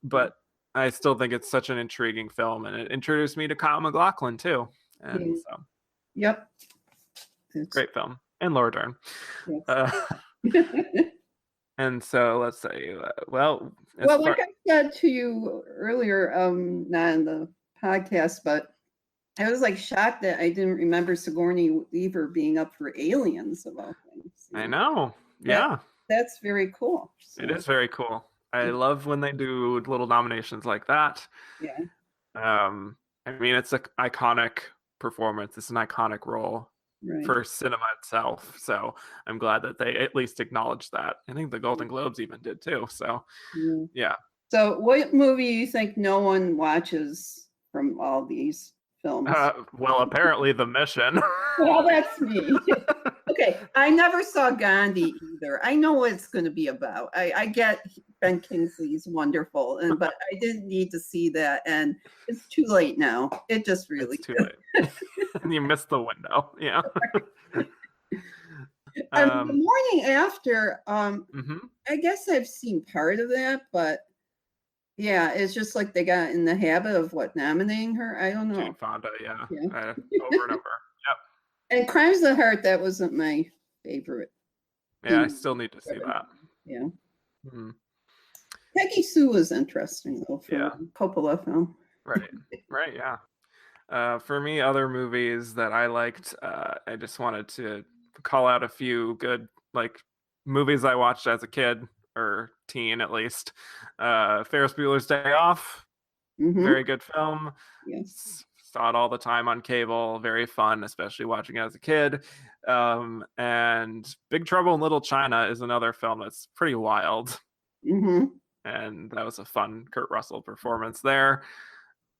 but I still think it's such an intriguing film, and it introduced me to Kyle MacLachlan too. And so, yep, great film, and Laura Dern. Yes. And so let's say, like I said to you earlier, not in the podcast, but I was like shocked that I didn't remember Sigourney Weaver being up for Aliens of all things. I know. Yeah. That's very cool. So. It is very cool. I love when they do little nominations like that. Yeah. I mean, it's an iconic performance. It's an iconic role for cinema itself. So I'm glad that they at least acknowledged that. I think the Golden Globes even did too. So yeah. So what movie do you think no one watches from all these films? Well, apparently The Mission. Well, that's me. Okay, I never saw Gandhi either. I know what it's going to be about. I get Ben Kingsley's wonderful, but I didn't need to see that, and it's too late now. It just really it's too late. You missed the window. Yeah. The morning after, I guess I've seen part of that, but yeah, it's just like they got in the habit of nominating her. I don't know. Jane Fonda, yeah. Over and over. Yep. And Crimes of the Heart, that wasn't my favorite. Yeah, I still need to see that. Yeah. Mm-hmm. Peggy Sue was interesting though for a Coppola film. Right, yeah. For me, other movies that I liked, I just wanted to call out a few good movies I watched as a kid or teen at least. Ferris Bueller's Day Off, very good film. Yes. Saw it all the time on cable, very fun, especially watching it as a kid. And Big Trouble in Little China is another film that's pretty wild. And that was a fun Kurt Russell performance there.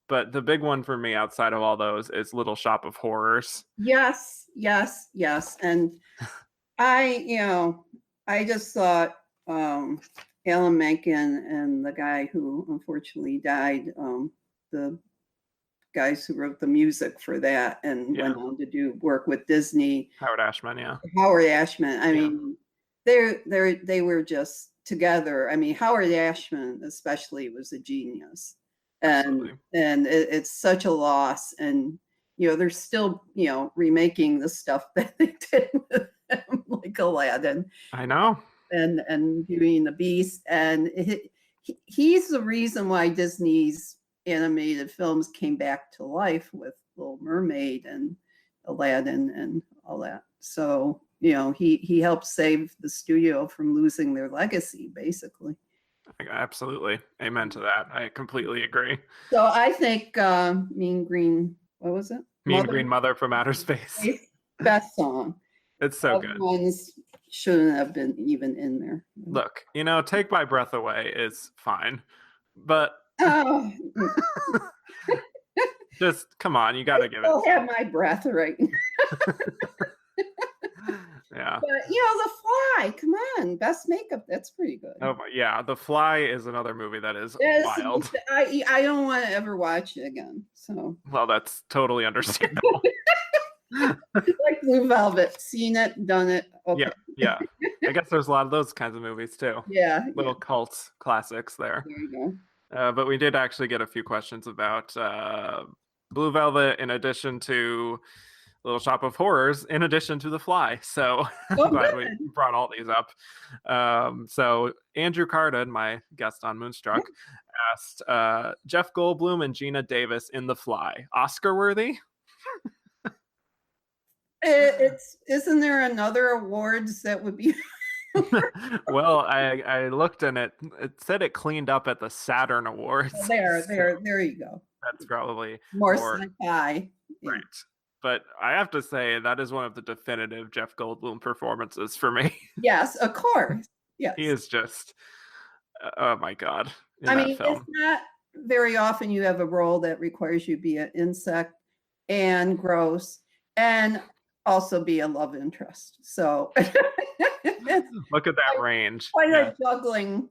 But the big one for me outside of all those is Little Shop of Horrors. Yes. And I just thought Alan Menken and the guy who unfortunately died, the guys who wrote the music for that and went on to do work with Disney. Howard Ashman. I mean, they were just together. I mean, Howard Ashman especially was a genius, and it's such a loss. And they're still remaking the stuff that they did with them, like Aladdin. I know. And Beauty and the Beast, and he's the reason why Disney's animated films came back to life with Little Mermaid and Aladdin and all that. So he helped save the studio from losing their legacy, basically. Absolutely, amen to that. I completely agree. So I think Mean Green, what was it? Green Mother from Outer Space. Best song. It's so good. Ones shouldn't have been even in there. Look, Take My Breath Away is fine, but just come on, you got to give it. I'll have my breath right now. Yeah. But The Fly, come on, best makeup, that's pretty good. Oh my, yeah, The Fly is another movie that is wild. I don't want to ever watch it again. So. Well, that's totally understandable. Like Blue Velvet, seen it, done it. Okay. Yeah. I guess there's a lot of those kinds of movies too. Yeah. Little cult classics there. There you go. But we did actually get a few questions about Blue Velvet in addition to Little Shop of Horrors, in addition to The Fly. So I'm glad we brought all these up. So Andrew Carden, my guest on Moonstruck, asked Jeff Goldblum and Gina Davis in The Fly, Oscar worthy? Isn't there another awards that would be? Well, I looked and it said it cleaned up at the Saturn Awards. There you go. That's probably more sci-fi. Right. But I have to say that is one of the definitive Jeff Goldblum performances for me. Yes, of course. Yes. He is just, oh my God. I mean, it's not very often you have a role that requires you to be an insect and gross and also be a love interest. So look at that range. Quite a juggling,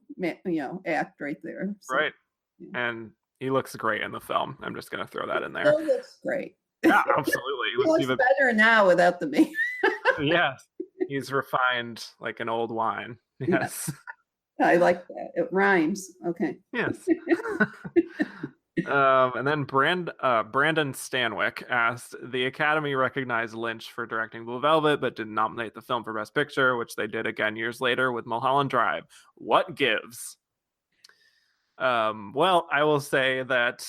act right there. So, right. Yeah. And he looks great in the film. I'm just going to throw that in there. He looks great. Yeah, absolutely. He looks better now without the makeup. Yes. He's refined like an old wine. Yes. I like that. It rhymes. Okay. Yes. And then Brandon Stanwyck asked, the Academy recognized Lynch for directing Blue Velvet, but didn't nominate the film for Best Picture, which they did again years later with Mulholland Drive. What gives? Well, I will say that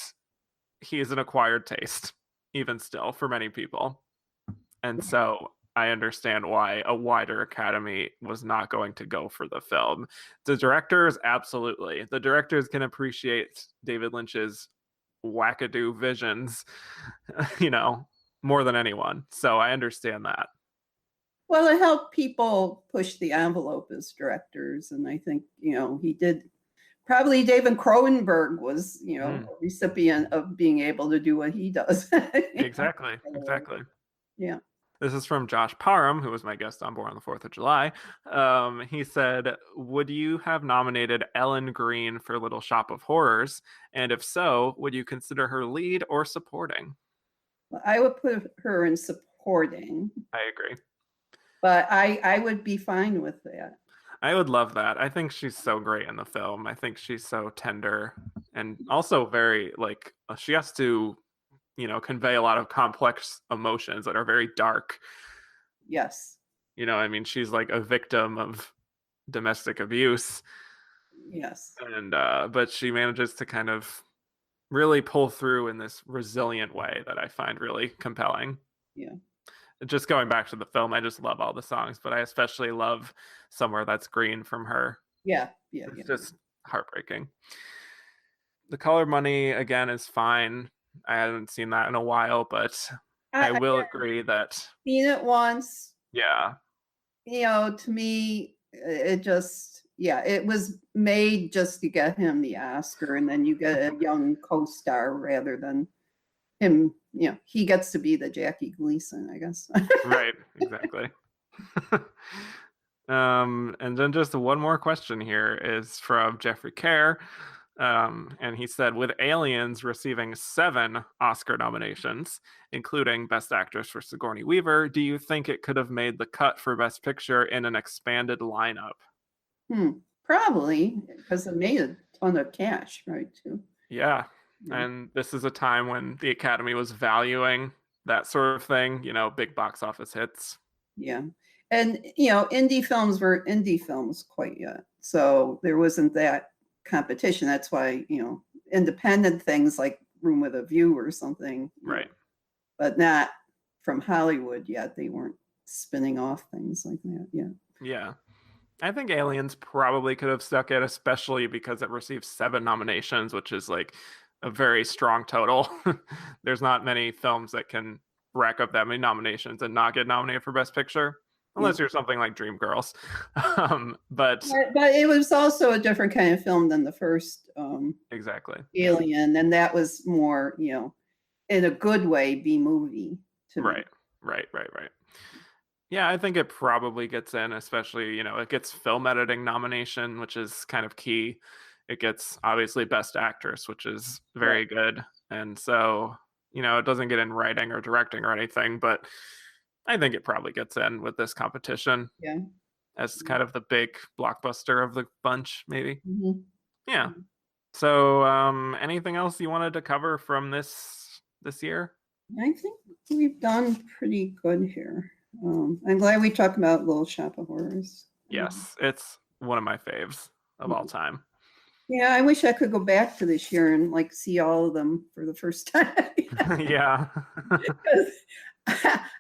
he is an acquired taste, even still, for many people. And so I understand why a wider Academy was not going to go for the film. The directors, absolutely. The directors can appreciate David Lynch's wackadoo visions, more than anyone. So I understand that. Well, it helped people push the envelope as directors. And I think, he did. Probably David Cronenberg was, a recipient of being able to do what he does. Exactly. Yeah. This is from Josh Parham, who was my guest on Born on the 4th of July. He said, would you have nominated Ellen Greene for Little Shop of Horrors? And if so, would you consider her lead or supporting? I would put her in supporting. I agree. But I would be fine with that. I would love that. I think she's so great in the film. I think she's so tender and also very, she has to convey a lot of complex emotions that are very dark. Yes. She's like a victim of domestic abuse. Yes. And but she manages to kind of really pull through in this resilient way that I find really compelling. Yeah. Just going back to the film, I just love all the songs, but I especially love Somewhere That's Green from her. Yeah. It's just heartbreaking. The Color Money, again, is fine. I haven't seen that in a while, but I will agree that... Seen it once. Yeah. To me, it just... Yeah, it was made just to get him the Oscar, and then you get a young co-star rather than him. He gets to be the Jackie Gleason, I guess. Right, exactly. And then just one more question here is from Jeffrey Kerr. And he said, with Aliens receiving 7 Oscar nominations, including Best Actress for Sigourney Weaver, do you think it could have made the cut for Best Picture in an expanded lineup? Probably, because it made a ton of cash, right, too. Yeah. And this is a time when the Academy was valuing that sort of thing, big box office hits. Yeah. And, indie films were indie films quite yet. So there wasn't that competition. That's why, independent things like Room with a View or something. Right. But not from Hollywood yet. They weren't spinning off things like that yet. Yeah. I think Aliens probably could have stuck it, especially because it received 7 nominations, which is like a very strong total. There's not many films that can rack up that many nominations and not get nominated for Best Picture, unless you're something like Dreamgirls. But it was also a different kind of film than the first exactly Alien, and that was more, in a good way, B-movie. Right. Yeah, I think it probably gets in, especially, it gets film editing nomination, which is kind of key. It gets, obviously, Best Actress, which is very good. And so, it doesn't get in writing or directing or anything, but I think it probably gets in with this competition. Yeah. As kind of the big blockbuster of the bunch, maybe. Mm-hmm. Yeah. So, anything else you wanted to cover from this year? I think we've done pretty good here. I'm glad we talked about Little Shop of Horrors. Yes, it's one of my faves of all time. Yeah, I wish I could go back to this year and see all of them for the first time. Yeah.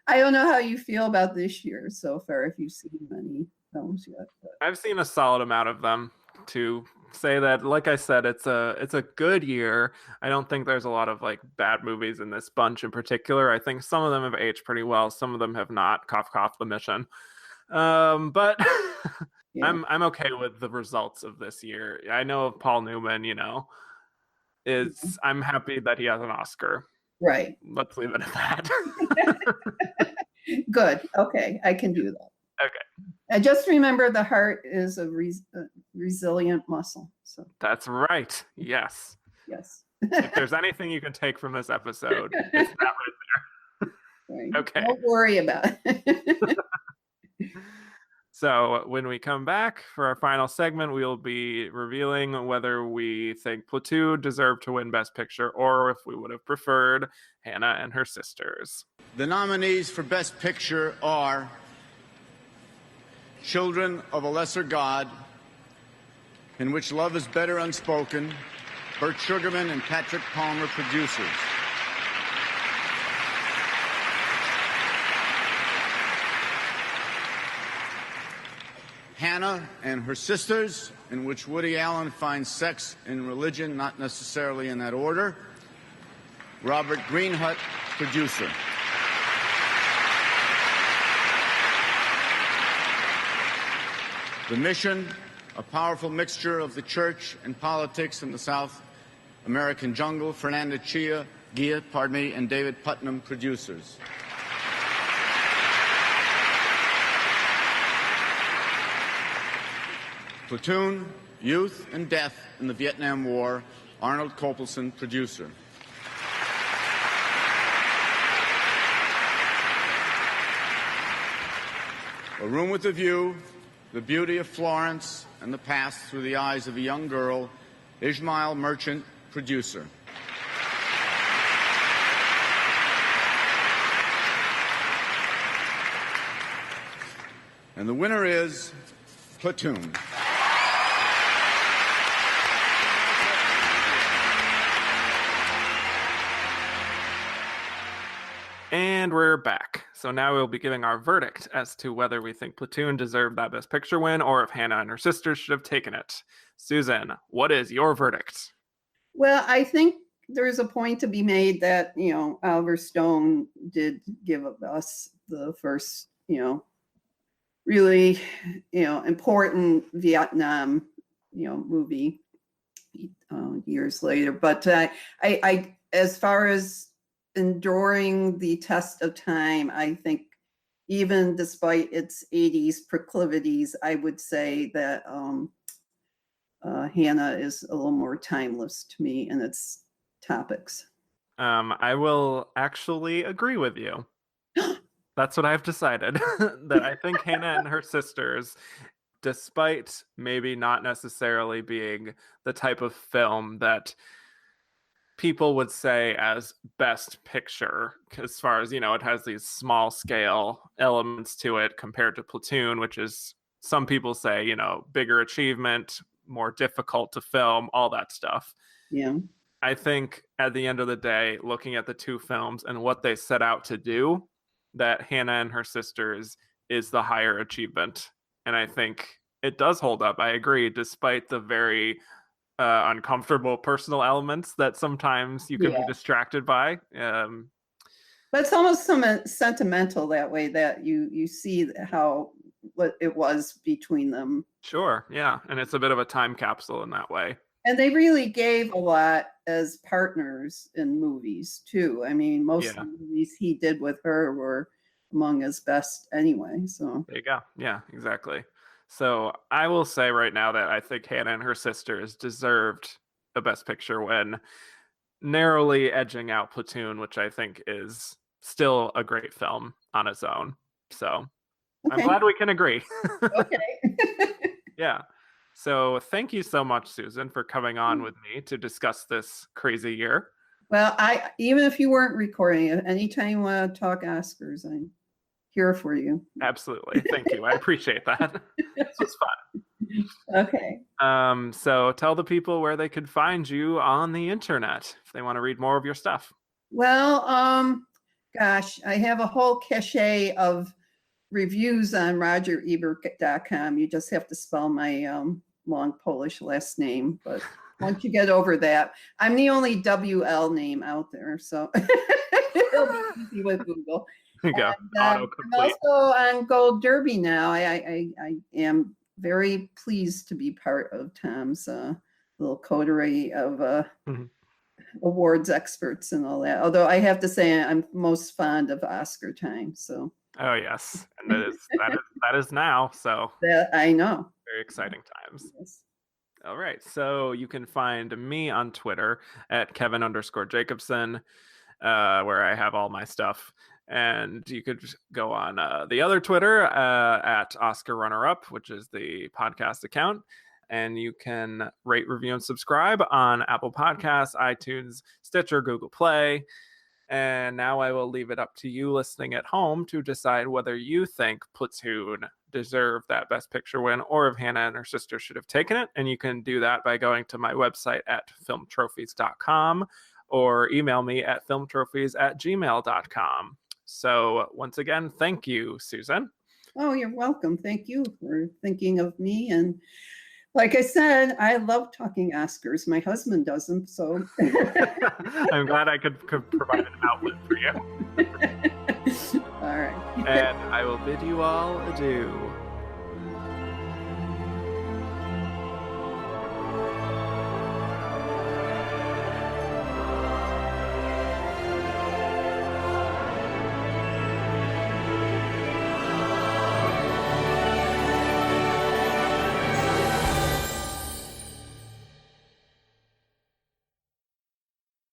I don't know how you feel about this year so far, if you've seen many films yet. But. I've seen a solid amount of them. To say that, like I said, it's a good year. I don't think there's a lot of like bad movies in this bunch in particular. I think some of them have aged pretty well. Some of them have not. Cough, cough, The Mission. But Yeah. I'm okay with the results of this year. I know Paul Newman, I'm happy that he has an Oscar. Right. Let's leave it at that. Good. Okay, I can do that. Okay. I just remember the heart is a resilient muscle. So that's right. Yes. Yes. If there's anything you can take from this episode, it's that right there. Right. Okay. Don't worry about it. So when we come back for our final segment, we'll be revealing whether we think Platoon deserved to win Best Picture or if we would have preferred Hannah and Her Sisters. The nominees for Best Picture are Children of a Lesser God, In Which Love is Better Unspoken, Burt Sugarman and Patrick Palmer producers. Hannah and Her Sisters, in which Woody Allen finds sex and religion not necessarily in that order. Robert Greenhut, producer. The Mission, a powerful mixture of the church and politics in the South American jungle. Fernanda Gia, and David Putnam, producers. Platoon, Youth and Death in the Vietnam War. Arnold Kopelson, producer. A Room with a View, The Beauty of Florence and the Past Through the Eyes of a Young Girl. Ismail Merchant, producer. And the winner is Platoon. And we're back. So now we'll be giving our verdict as to whether we think Platoon deserved that Best Picture win or if Hannah and Her Sisters should have taken it. Susan, what is your verdict? Well, I think there's a point to be made that, Oliver Stone did give us the first, really, important Vietnam, movie years later. But I as far as enduring the test of time, I think even despite its 80s proclivities, I would say that Hannah is a little more timeless to me in its topics. I will actually agree with you. That's what I've decided. That I think Hannah and Her Sisters, despite maybe not necessarily being the type of film that people would say as Best Picture, as far as, it has these small scale elements to it compared to Platoon, which is, some people say, bigger achievement, more difficult to film, all that stuff. Yeah. I think at the end of the day, looking at the two films and what they set out to do, that Hannah and Her Sisters is the higher achievement. And I think it does hold up. I agree, despite the very uncomfortable personal elements that sometimes you can be distracted by. But it's almost sentimental that way, that you see how what it was between them. Sure, yeah. And it's a bit of a time capsule in that way. And they really gave a lot as partners in movies, too. I mean, most of the movies he did with her were among his best anyway. So there you go. Yeah, exactly. So I will say right now that I think Hannah and Her Sisters deserved a Best Picture win, narrowly edging out Platoon, which I think is still a great film on its own. So I'm glad we can agree. Okay. Yeah. So thank you so much, Susan, for coming on with me to discuss this crazy year. Well, even if you weren't recording it, anytime you want to talk Oscars, I'm here for you. Absolutely. Thank you. I appreciate that. This was fun. Okay. So tell the people where they could find you on the internet if they want to read more of your stuff. Well, Gosh, I have a whole cache of reviews on rogerebert.com. You just have to spell my long Polish last name. But once you get over that, I'm the only WL name out there. So it'll be easy with Google. There you go. I'm also on Gold Derby now. I am very pleased to be part of Tom's little coterie of awards experts and all that. Although I have to say I'm most fond of Oscar time. So. Oh yes, and that is now. So that I know. Very exciting times. Yes. All right, so you can find me on Twitter at Kevin_Jacobson, where I have all my stuff. And you could go on the other Twitter at Oscar Runner Up, which is the podcast account. And you can rate, review, and subscribe on Apple Podcasts, iTunes, Stitcher, Google Play. And now I will leave it up to you listening at home to decide whether you think Platoon deserved that Best Picture win or if Hannah and her sister should have taken it. And you can do that by going to my website at filmtrophies.com or email me at filmtrophies@gmail.com. So once again, thank you, Susan. Oh, you're welcome. Thank you for thinking of me. And like I said, I love talking Oscars. My husband doesn't, so. I'm glad I could provide an outlet for you. All right. And I will bid you all adieu.